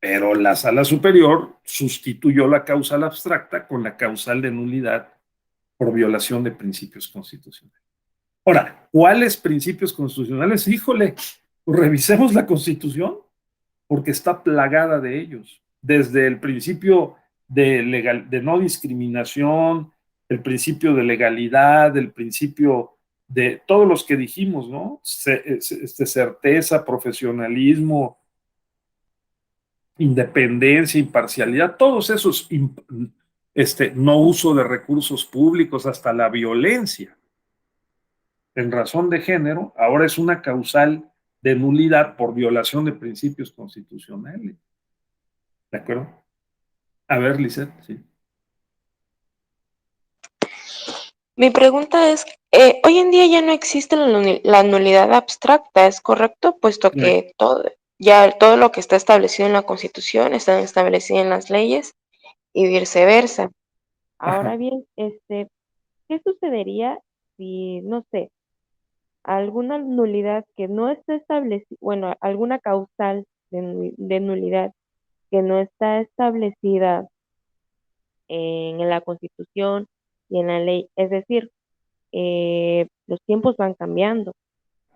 Pero la Sala Superior sustituyó la causal abstracta con la causal de nulidad por violación de principios constitucionales. Ahora, ¿cuáles principios constitucionales? Híjole, pues revisemos la Constitución, porque está plagada de ellos. Desde el principio de no discriminación, el principio de legalidad, el principio de todos los que dijimos, ¿no? Certeza, profesionalismo, independencia, imparcialidad, todos esos, no uso de recursos públicos, hasta la violencia en razón de género, ahora es una causal de nulidad por violación de principios constitucionales. ¿De acuerdo? A ver, Lisette, sí. Mi pregunta es, hoy en día ya no existe la nulidad abstracta, ¿es correcto? Puesto que todo lo que está establecido en la Constitución está establecido en las leyes y viceversa. Ahora Ajá. bien, ¿qué sucedería si, no sé, alguna nulidad que no está establecida, bueno, alguna causal de nulidad que no está establecida en la Constitución y en la ley? Es decir, los tiempos van cambiando,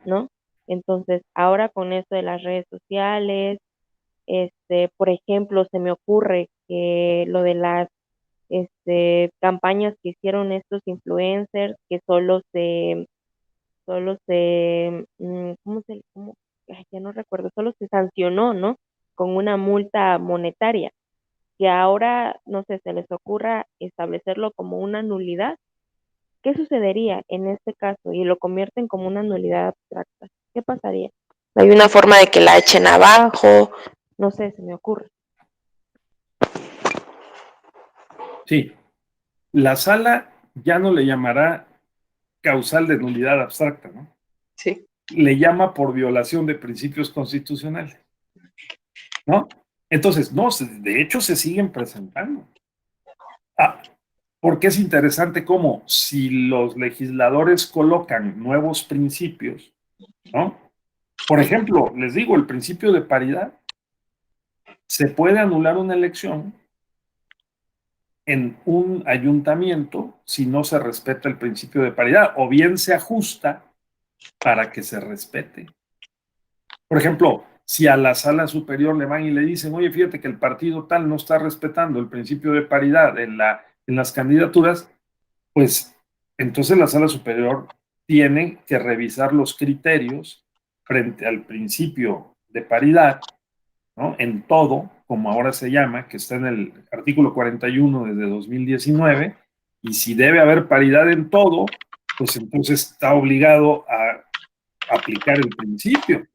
¿no? Entonces, ahora con esto de las redes sociales, por ejemplo, se me ocurre que lo de las campañas que hicieron estos influencers que ya no recuerdo, solo se sancionó, ¿no? Con una multa monetaria, que ahora, no sé, se les ocurra establecerlo como una nulidad. ¿Qué sucedería en este caso y lo convierten como una nulidad abstracta? ¿Qué pasaría? ¿Hay una forma de que la echen abajo? No sé, se me ocurre. Sí, la sala ya no le llamará causal de nulidad abstracta, ¿no? Sí. Le llama por violación de principios constitucionales, ¿no? Entonces, no, de hecho se siguen presentando. Porque es interesante cómo si los legisladores colocan nuevos principios, ¿no? Por ejemplo, les digo, el principio de paridad. Se puede anular una elección en un ayuntamiento si no se respeta el principio de paridad, o bien se ajusta para que se respete. Por ejemplo, si a la sala superior le van y le dicen, oye, fíjate que el partido tal no está respetando el principio de paridad en las candidaturas, pues entonces la sala superior tiene que revisar los criterios frente al principio de paridad, ¿no? En todo, como ahora se llama, que está en el artículo 41 desde 2019, y si debe haber paridad en todo, pues entonces está obligado a aplicar el principio.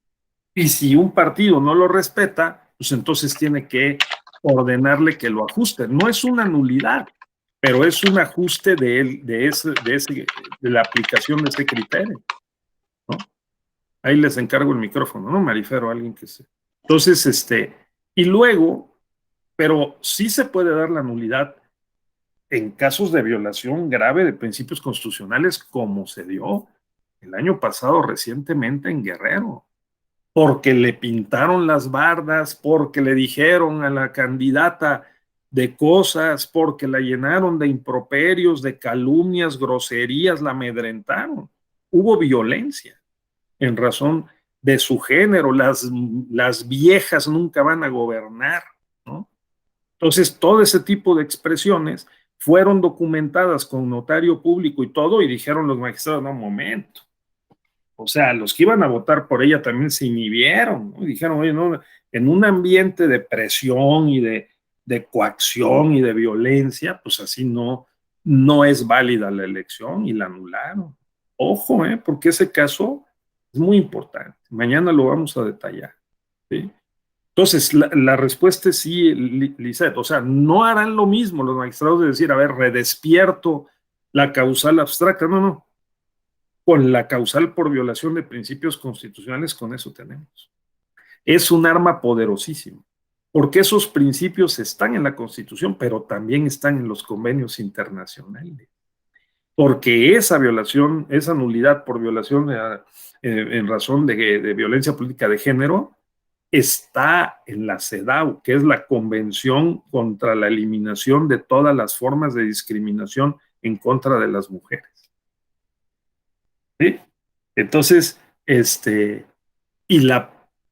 Y si un partido no lo respeta, pues entonces tiene que ordenarle que lo ajuste. No es una nulidad, pero es un ajuste de la aplicación de ese criterio, ¿no? Ahí les encargo el micrófono, ¿no, Marifero? Alguien que se... Entonces, y luego, pero sí se puede dar la nulidad en casos de violación grave de principios constitucionales, como se dio el año pasado recientemente en Guerrero, porque le pintaron las bardas, porque le dijeron a la candidata de cosas, porque la llenaron de improperios, de calumnias, groserías, la amedrentaron. Hubo violencia en razón de su género, las viejas nunca van a gobernar, ¿no? Entonces, todo ese tipo de expresiones, fueron documentadas con notario público y todo, y dijeron los magistrados, no, momento. O sea, los que iban a votar por ella también se inhibieron, ¿no? Y dijeron, oye, no, en un ambiente de presión y de coacción y de violencia, pues así no es válida la elección y la anularon. Ojo, porque ese caso es muy importante. Mañana lo vamos a detallar, ¿sí? Entonces, la respuesta es sí, Lisette. O sea, no harán lo mismo los magistrados de decir, a ver, redespierto la causal abstracta. No, no. Con la causal por violación de principios constitucionales, con eso tenemos. Es un arma poderosísima, porque esos principios están en la Constitución, pero también están en los convenios internacionales. Porque esa violación, esa nulidad por violación en razón de violencia política de género, está en la CEDAW, que es la Convención contra la Eliminación de todas las formas de discriminación en contra de las mujeres. ¿Sí? Entonces, y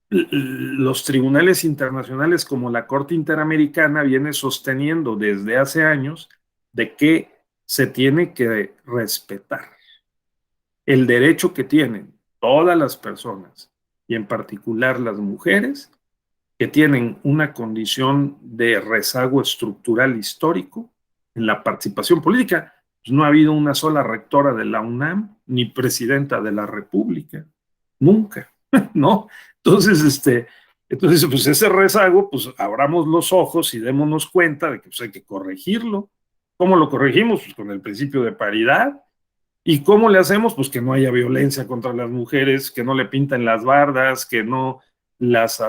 los tribunales internacionales como la Corte Interamericana viene sosteniendo desde hace años de que se tiene que respetar el derecho que tienen todas las personas, y en particular las mujeres, que tienen una condición de rezago estructural histórico en la participación política. Pues no ha habido una sola rectora de la UNAM, ni presidenta de la República, nunca, ¿no? Entonces, pues ese rezago, pues abramos los ojos y démonos cuenta de que pues, hay que corregirlo. ¿Cómo lo corregimos? Pues con el principio de paridad. ¿Y cómo le hacemos? Pues que no haya violencia contra las mujeres, que no le pinten las bardas, que no las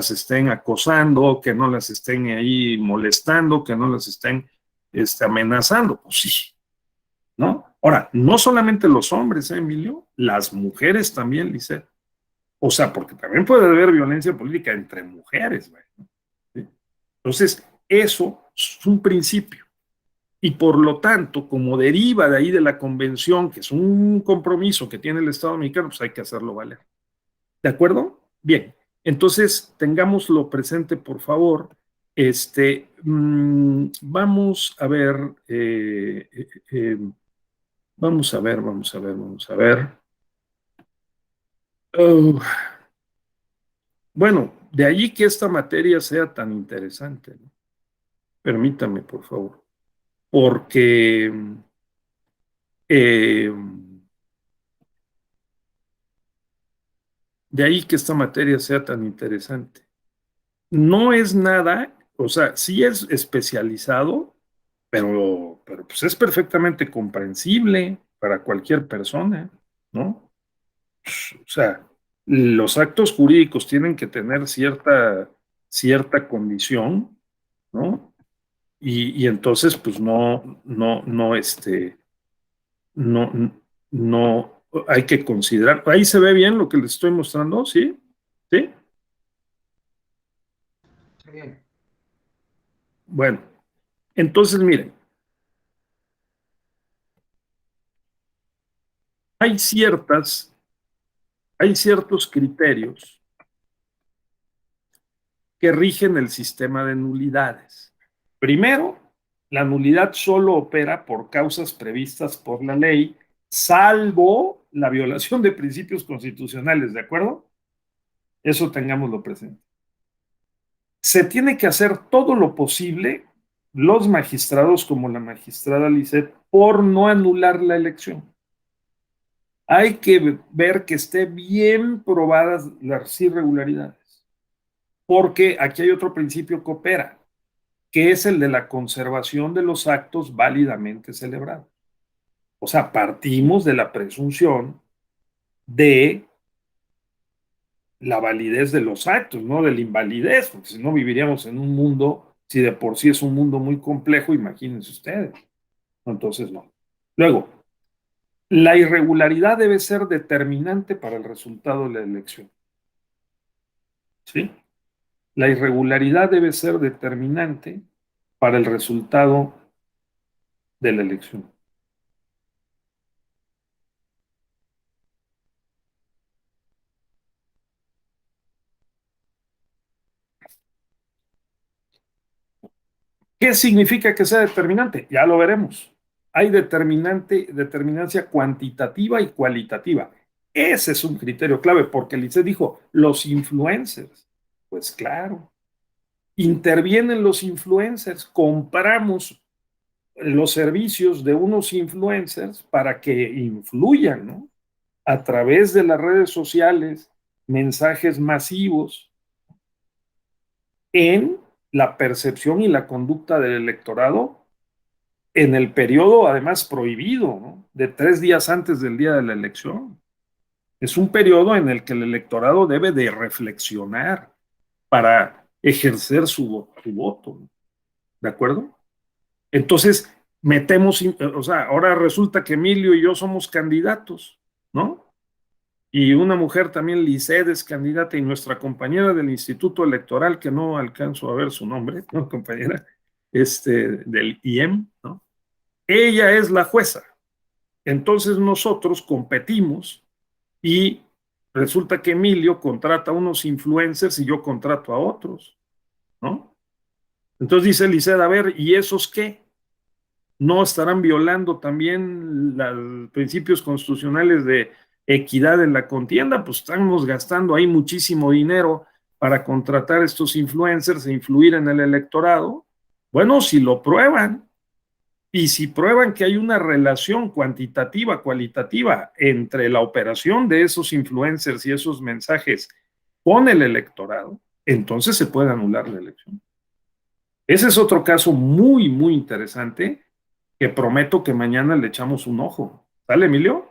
estén acosando, que no las estén ahí molestando, que no las estén amenazando. Pues sí, ¿no? Ahora, no solamente los hombres, Emilio, las mujeres también, Lisette. O sea, porque también puede haber violencia política entre mujeres, güey, ¿no? ¿Sí? Entonces, eso es un principio. Y por lo tanto, como deriva de ahí de la convención, que es un compromiso que tiene el Estado mexicano, pues hay que hacerlo valer. ¿De acuerdo? Bien. Entonces, tengámoslo presente, por favor. Vamos a ver, vamos a ver, vamos a ver, vamos a ver. Oh, bueno, de allí que esta materia sea tan interesante, ¿no? Permítame, por favor. Porque eh, de ahí que esta materia sea tan interesante. No es nada, o sea, sí es especializado, pero pues es perfectamente comprensible para cualquier persona, ¿no? O sea, los actos jurídicos tienen que tener cierta condición, ¿no? Y entonces, pues no, no, hay que considerar. Ahí se ve bien lo que les estoy mostrando, ¿sí? ¿Sí? Sí. Bueno, entonces miren, hay ciertos criterios que rigen el sistema de nulidades. Primero, la nulidad solo opera por causas previstas por la ley, salvo la violación de principios constitucionales, ¿de acuerdo? Eso tengámoslo presente. Se tiene que hacer todo lo posible, los magistrados como la magistrada Lisset, por no anular la elección. Hay que ver que esté bien probadas las irregularidades, porque aquí hay otro principio que opera, que es el de la conservación de los actos válidamente celebrados. O sea, partimos de la presunción de la validez de los actos, no de la invalidez, porque si no viviríamos en un mundo, si de por sí es un mundo muy complejo, imagínense ustedes. Entonces, no. Luego, la irregularidad debe ser determinante para el resultado de la elección. ¿Sí? La irregularidad debe ser determinante para el resultado de la elección. ¿Qué significa que sea determinante? Ya lo veremos. Hay determinancia cuantitativa y cualitativa. Ese es un criterio clave, porque Lisset dijo, los influencers. Pues claro, intervienen los influencers, compramos los servicios de unos influencers para que influyan, ¿no? A través de las redes sociales, mensajes masivos en la percepción y la conducta del electorado en el periodo, además prohibido, ¿no? De 3 días antes del día de la elección. Es un periodo en el que el electorado debe de reflexionar para ejercer su voto, ¿no? ¿De acuerdo? Entonces, metemos, o sea, ahora resulta que Emilio y yo somos candidatos, ¿no? Y una mujer también, Lisset, es candidata, y nuestra compañera del Instituto Electoral, que no alcanzo a ver su nombre, ¿no, compañera? Del IEM, ¿no? Ella es la jueza. Entonces nosotros competimos y resulta que Emilio contrata a unos influencers y yo contrato a otros, ¿no? Entonces dice Lisset, a ver, ¿y esos qué? ¿No estarán violando también los principios constitucionales de equidad en la contienda? Pues estamos gastando ahí muchísimo dinero para contratar a estos influencers e influir en el electorado. Bueno, si lo prueban, y si prueban que hay una relación cuantitativa, cualitativa entre la operación de esos influencers y esos mensajes con el electorado, entonces se puede anular la elección. Ese es otro caso muy, muy interesante que prometo que mañana le echamos un ojo. ¿Sale, Emilio?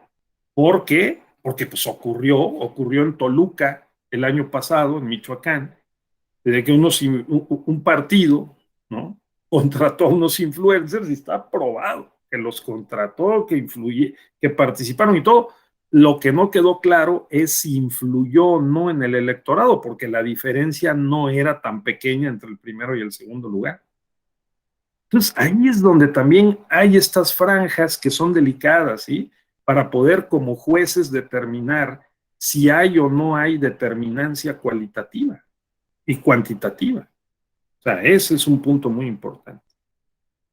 ¿Por qué? Porque pues ocurrió en Toluca el año pasado, en Michoacán, de que un partido, ¿no? Contrató a unos influencers y está probado que los contrató, que participaron y todo. Lo que no quedó claro es si influyó o no en el electorado, porque la diferencia no era tan pequeña entre el primero y el segundo lugar. Entonces, ahí es donde también hay estas franjas que son delicadas, ¿sí? Para poder como jueces determinar si hay o no hay determinancia cualitativa y cuantitativa. O sea, ese es un punto muy importante.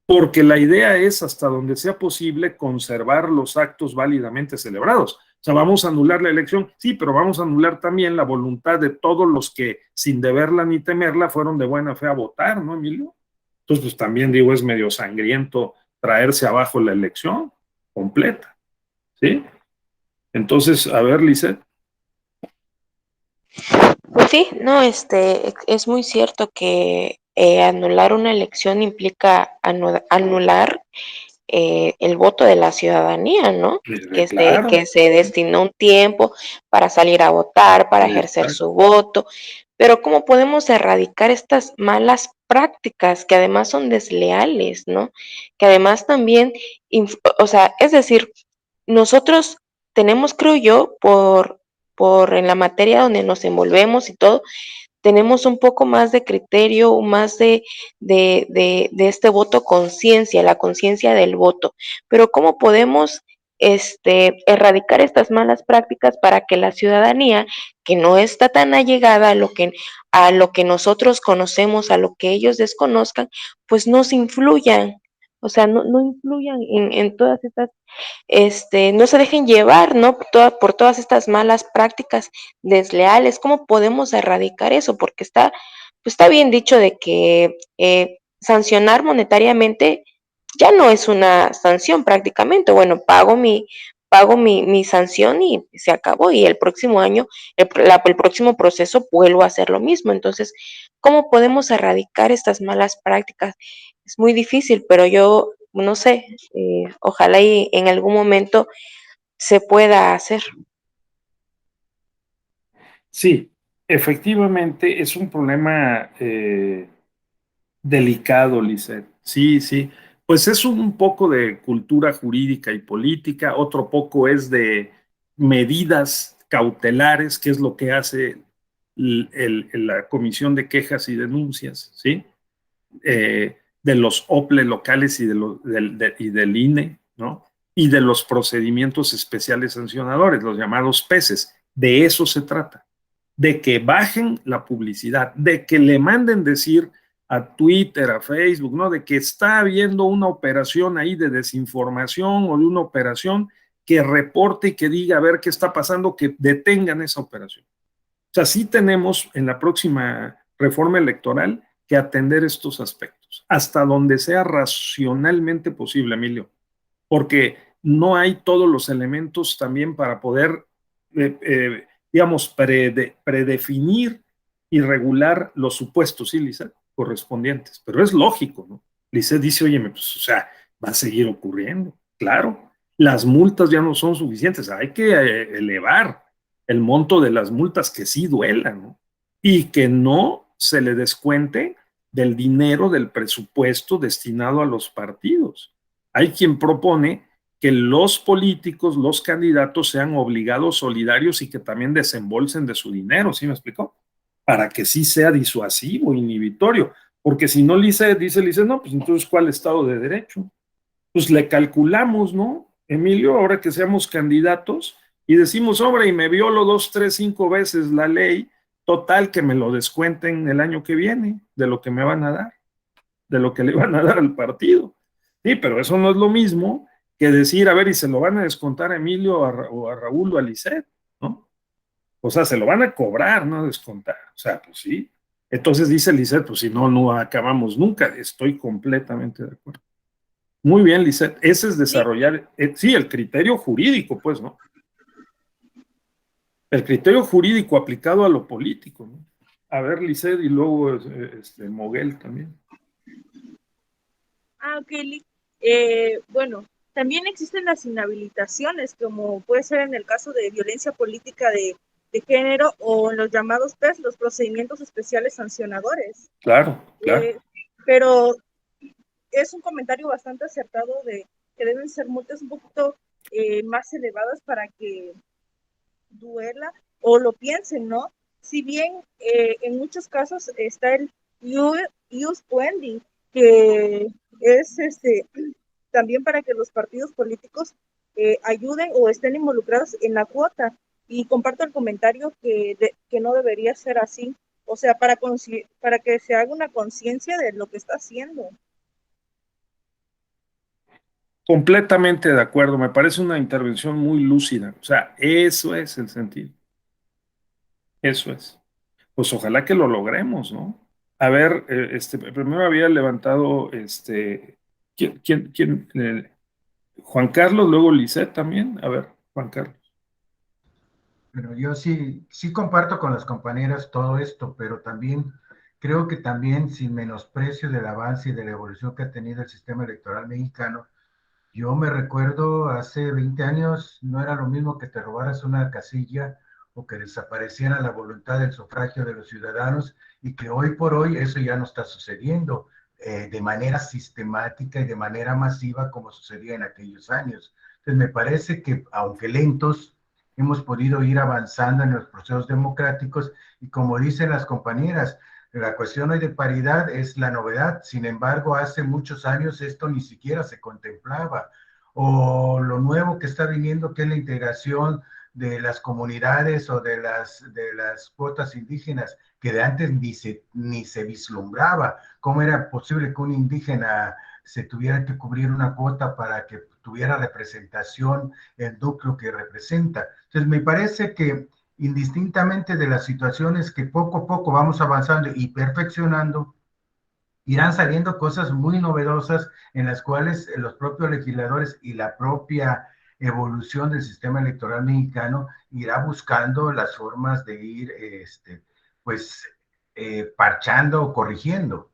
Porque la idea es, hasta donde sea posible, conservar los actos válidamente celebrados. O sea, vamos a anular la elección, sí, pero vamos a anular también la voluntad de todos los que, sin deberla ni temerla, fueron de buena fe a votar, ¿no, Emilio? Entonces, pues también digo, es medio sangriento traerse abajo la elección completa, ¿sí? Entonces, a ver, Lisset. Pues sí, no, es muy cierto que anular una elección implica anular el voto de la ciudadanía, ¿no? Claro. Que se destinó un tiempo para salir a votar, para ejercer su voto, pero ¿cómo podemos erradicar estas malas prácticas que además son desleales, ¿no? Que además también, o sea, es decir, nosotros tenemos, creo yo, por en la materia donde nos envolvemos y todo, tenemos un poco más de criterio, más de este voto conciencia, la conciencia del voto. Pero ¿cómo podemos erradicar estas malas prácticas para que la ciudadanía, que no está tan allegada a lo que nosotros conocemos, a lo que ellos desconozcan, pues nos influyan? O sea, no influyan en todas estas no se dejen llevar, ¿no? Por todas estas malas prácticas desleales. ¿Cómo podemos erradicar eso? Porque pues está bien dicho de que sancionar monetariamente ya no es una sanción prácticamente. Bueno, pago mi sanción y se acabó. Y el próximo año, el próximo proceso vuelvo a hacer lo mismo. Entonces, ¿cómo podemos erradicar estas malas prácticas? Es muy difícil, pero yo no sé, ojalá y en algún momento se pueda hacer. Sí, efectivamente es un problema delicado, Lisset. Sí, sí. Pues es un poco de cultura jurídica y política, otro poco es de medidas cautelares, que es lo que hace la Comisión de Quejas y Denuncias, ¿sí? De los OPLE locales y del INE, ¿no? Y de los procedimientos especiales sancionadores, los llamados PECES. De eso se trata, de que bajen la publicidad, de que le manden decir a Twitter, a Facebook, ¿no? De que está habiendo una operación ahí de desinformación o de una operación que reporte y que diga a ver qué está pasando, que detengan esa operación. O sea, sí tenemos en la próxima reforma electoral que atender estos aspectos, hasta donde sea racionalmente posible, Emilio, porque no hay todos los elementos también para poder, digamos, predefinir y regular los supuestos, ¿sí, Lisa? Correspondientes. Pero es lógico, ¿no? Lisa dice, oye, pues, o sea, va a seguir ocurriendo. Claro, las multas ya no son suficientes, hay que elevar el monto de las multas que sí duelan, ¿no? Y que no se le descuente del dinero del presupuesto destinado a los partidos. Hay quien propone que los políticos, los candidatos sean obligados solidarios y que también desembolsen de su dinero, ¿sí me explicó? Para que sí sea disuasivo, inhibitorio, porque si no dice, no, pues entonces ¿cuál Estado de Derecho? Pues le calculamos, ¿no, Emilio? Ahora que seamos candidatos y decimos, hombre, y me violo 2, 3, 5 veces la ley, total que me lo descuenten el año que viene, de lo que me van a dar, de lo que le van a dar al partido. Sí, pero eso no es lo mismo que decir, a ver, y se lo van a descontar a Emilio o a Raúl o a Lisette, ¿no? O sea, se lo van a cobrar, no descontar. O sea, pues sí. Entonces dice Lisette, pues si no, no acabamos nunca. Estoy completamente de acuerdo. Muy bien, Lisette. Ese es desarrollar, sí, el criterio jurídico, pues, ¿no? El criterio jurídico aplicado a lo político, ¿no? A ver, Lisette, y luego Moguel también. Ok, bueno, también existen las inhabilitaciones, como puede ser en el caso de violencia política de género o en los llamados PES, los procedimientos especiales sancionadores. Claro, claro. Pero es un comentario bastante acertado de que deben ser multas un poquito más elevadas para que duela o lo piensen, ¿no? Si bien en muchos casos está el use pending, que es también para que los partidos políticos ayuden o estén involucrados en la cuota. Y comparto el comentario que no debería ser así. O sea, para que se haga una conciencia de lo que está haciendo. Completamente de acuerdo, me parece una intervención muy lúcida. O sea, eso es el sentido. Eso es. Pues ojalá que lo logremos, ¿no? A ver, primero había levantado, ¿quién? Juan Carlos, luego Lisette también. A ver, Juan Carlos. Pero yo sí comparto con las compañeras todo esto, pero también creo que también sin menosprecio del avance y de la evolución que ha tenido el sistema electoral mexicano, yo me recuerdo hace 20 años no era lo mismo que te robaras una casilla o que desapareciera la voluntad del sufragio de los ciudadanos y que hoy por hoy eso ya no está sucediendo de manera sistemática y de manera masiva como sucedía en aquellos años. Entonces me parece que aunque lentos, hemos podido ir avanzando en los procesos democráticos y como dicen las compañeras, la cuestión hoy de paridad es la novedad, sin embargo, hace muchos años esto ni siquiera se contemplaba. O lo nuevo que está viniendo, que es la integración de las comunidades o de las cuotas indígenas, que de antes ni se vislumbraba. ¿Cómo era posible que un indígena se tuviera que cubrir una cuota para que tuviera representación el núcleo que representa? Entonces, me parece que indistintamente de las situaciones que poco a poco vamos avanzando y perfeccionando, irán saliendo cosas muy novedosas en las cuales los propios legisladores y la propia evolución del sistema electoral mexicano irá buscando las formas de ir, parchando o corrigiendo.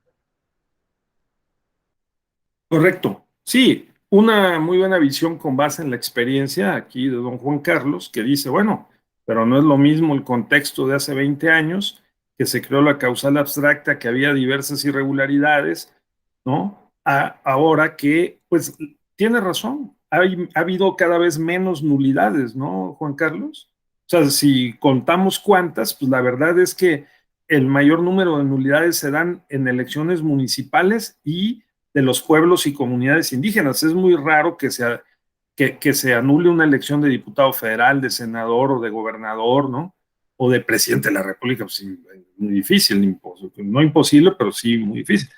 Correcto. Sí, una muy buena visión con base en la experiencia aquí de don Juan Carlos, que dice, bueno, pero no es lo mismo el contexto de hace 20 años, que se creó la causal abstracta, que había diversas irregularidades, ¿no? Ahora que, pues, tiene razón, ha habido cada vez menos nulidades, ¿no, Juan Carlos? O sea, si contamos cuántas, pues la verdad es que el mayor número de nulidades se dan en elecciones municipales y de los pueblos y comunidades indígenas. Es muy raro que se anule una elección de diputado federal, de senador o de gobernador, ¿no? o de presidente de la República, pues sí, muy difícil, no imposible, pero sí muy difícil.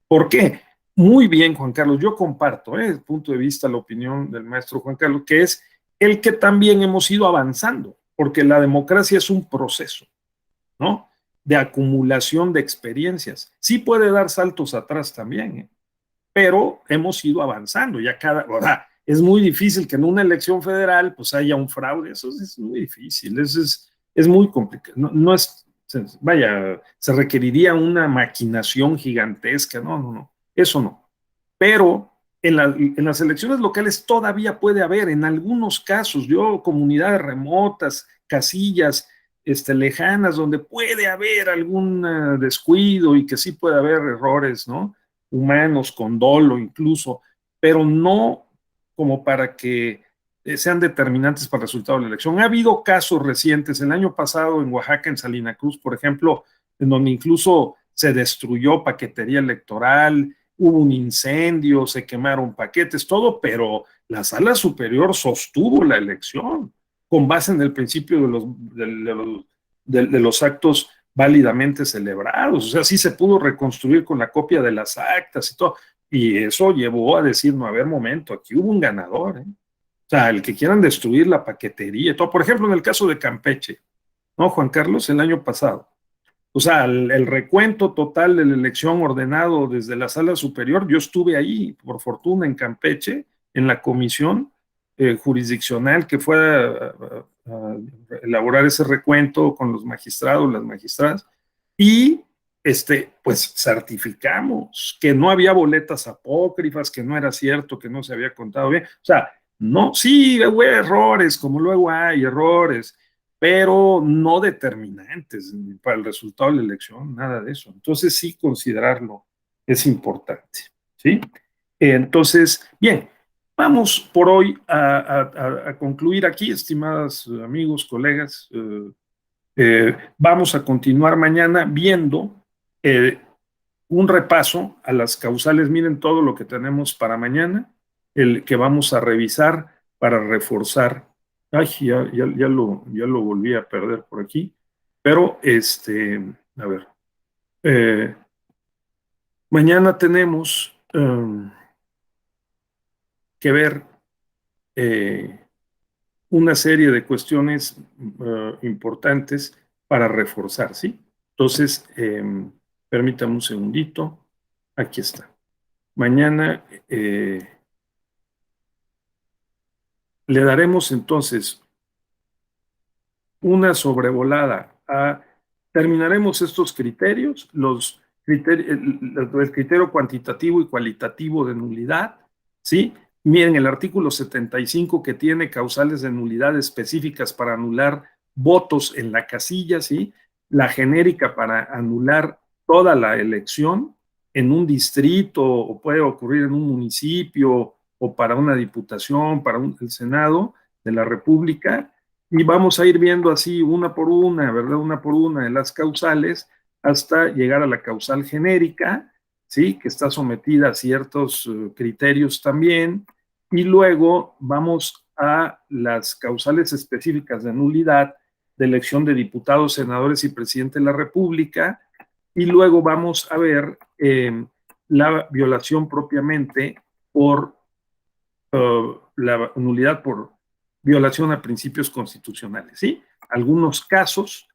¿Por qué? Muy bien, Juan Carlos, yo comparto el punto de vista, la opinión del maestro Juan Carlos, que es el que también hemos ido avanzando, porque la democracia es un proceso, ¿no? De acumulación de experiencias. Sí puede dar saltos atrás también, pero hemos ido avanzando. ¿Verdad? Es muy difícil que en una elección federal pues haya un fraude, eso es muy difícil, eso es muy complicado. No es, vaya, se requeriría una maquinación gigantesca, no, eso no. Pero en las elecciones locales todavía puede haber, en algunos casos, comunidades remotas, casillas lejanas, donde puede haber algún descuido y que sí puede haber errores, ¿no? Humanos, con dolo incluso, pero no como para que sean determinantes para el resultado de la elección. Ha habido casos recientes, el año pasado en Oaxaca, en Salina Cruz, por ejemplo, en donde incluso se destruyó paquetería electoral, hubo un incendio, se quemaron paquetes, todo, pero la sala superior sostuvo la elección con base en el principio de los actos válidamente celebrados. O sea, sí se pudo reconstruir con la copia de las actas y todo. Y eso llevó a decir, no, a ver, momento, aquí hubo un ganador, ¿eh? O sea, el que quieran destruir la paquetería y todo. Por ejemplo, en el caso de Campeche, ¿no, Juan Carlos? El año pasado. O sea, el recuento total de la elección ordenado desde la sala superior, yo estuve ahí, por fortuna, en Campeche, en la comisión jurisdiccional que fue a elaborar ese recuento con los magistrados, las magistradas, y pues certificamos que no había boletas apócrifas, que no era cierto, que no se había contado bien. O sea, no, sí, hubo errores, como luego hay errores, pero no determinantes para el resultado de la elección, nada de eso. Entonces sí considerarlo es importante, ¿sí? Entonces, bien, vamos por hoy a concluir aquí, estimados amigos, colegas. Vamos a continuar mañana viendo un repaso a las causales. Miren todo lo que tenemos para mañana, el que vamos a revisar para reforzar. Ay, ya lo volví a perder por aquí, pero a ver, mañana tenemos que ver una serie de cuestiones importantes para reforzar, ¿sí? Entonces, permítame un segundito, aquí está. Mañana le daremos entonces una sobrevolada terminaremos estos criterios, el criterio cuantitativo y cualitativo de nulidad, ¿sí? Miren el artículo 75 que tiene causales de nulidad específicas para anular votos en la casilla, ¿sí? La genérica para anular toda la elección en un distrito, o puede ocurrir en un municipio, o para una diputación, para el Senado de la República, y vamos a ir viendo así una por una, ¿verdad? Una por una de las causales hasta llegar a la causal genérica, ¿sí? Que está sometida a ciertos criterios también, y luego vamos a las causales específicas de nulidad de elección de diputados, senadores y presidente de la República, y luego vamos a ver la violación propiamente por la nulidad por violación a principios constitucionales, ¿sí? Algunos casos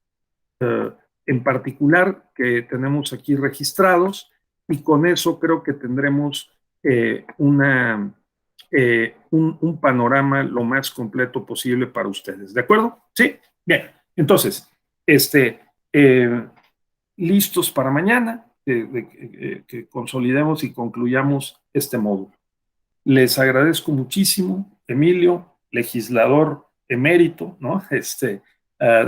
en particular que tenemos aquí registrados, y con eso creo que tendremos un panorama lo más completo posible para ustedes, ¿de acuerdo? Sí, bien, entonces, listos para mañana, que consolidemos y concluyamos este módulo. Les agradezco muchísimo, Emilio, legislador emérito, ¿no?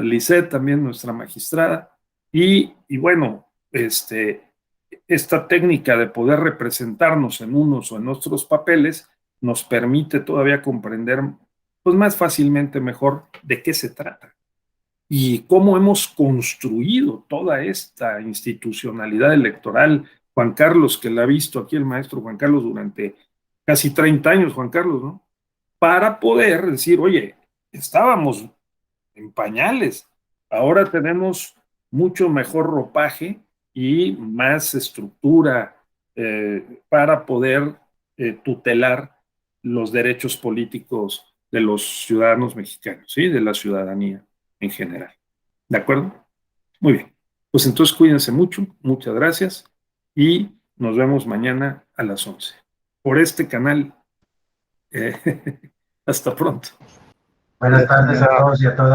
Lisette también, nuestra magistrada, y bueno, esta técnica de poder representarnos en unos o en otros papeles nos permite todavía comprender pues más fácilmente, mejor, de qué se trata y cómo hemos construido toda esta institucionalidad electoral. Juan Carlos, que la ha visto aquí el maestro Juan Carlos durante casi 30 años, Juan Carlos, ¿no? Para poder decir, oye, estábamos en pañales, Ahora tenemos mucho mejor ropaje y más estructura para poder tutelar los derechos políticos de los ciudadanos mexicanos, ¿sí? De la ciudadanía en general. ¿De acuerdo? Muy bien. Pues entonces cuídense mucho, muchas gracias y nos vemos mañana a las 11 por este canal. Hasta pronto. Buenas tardes a todos y a todas.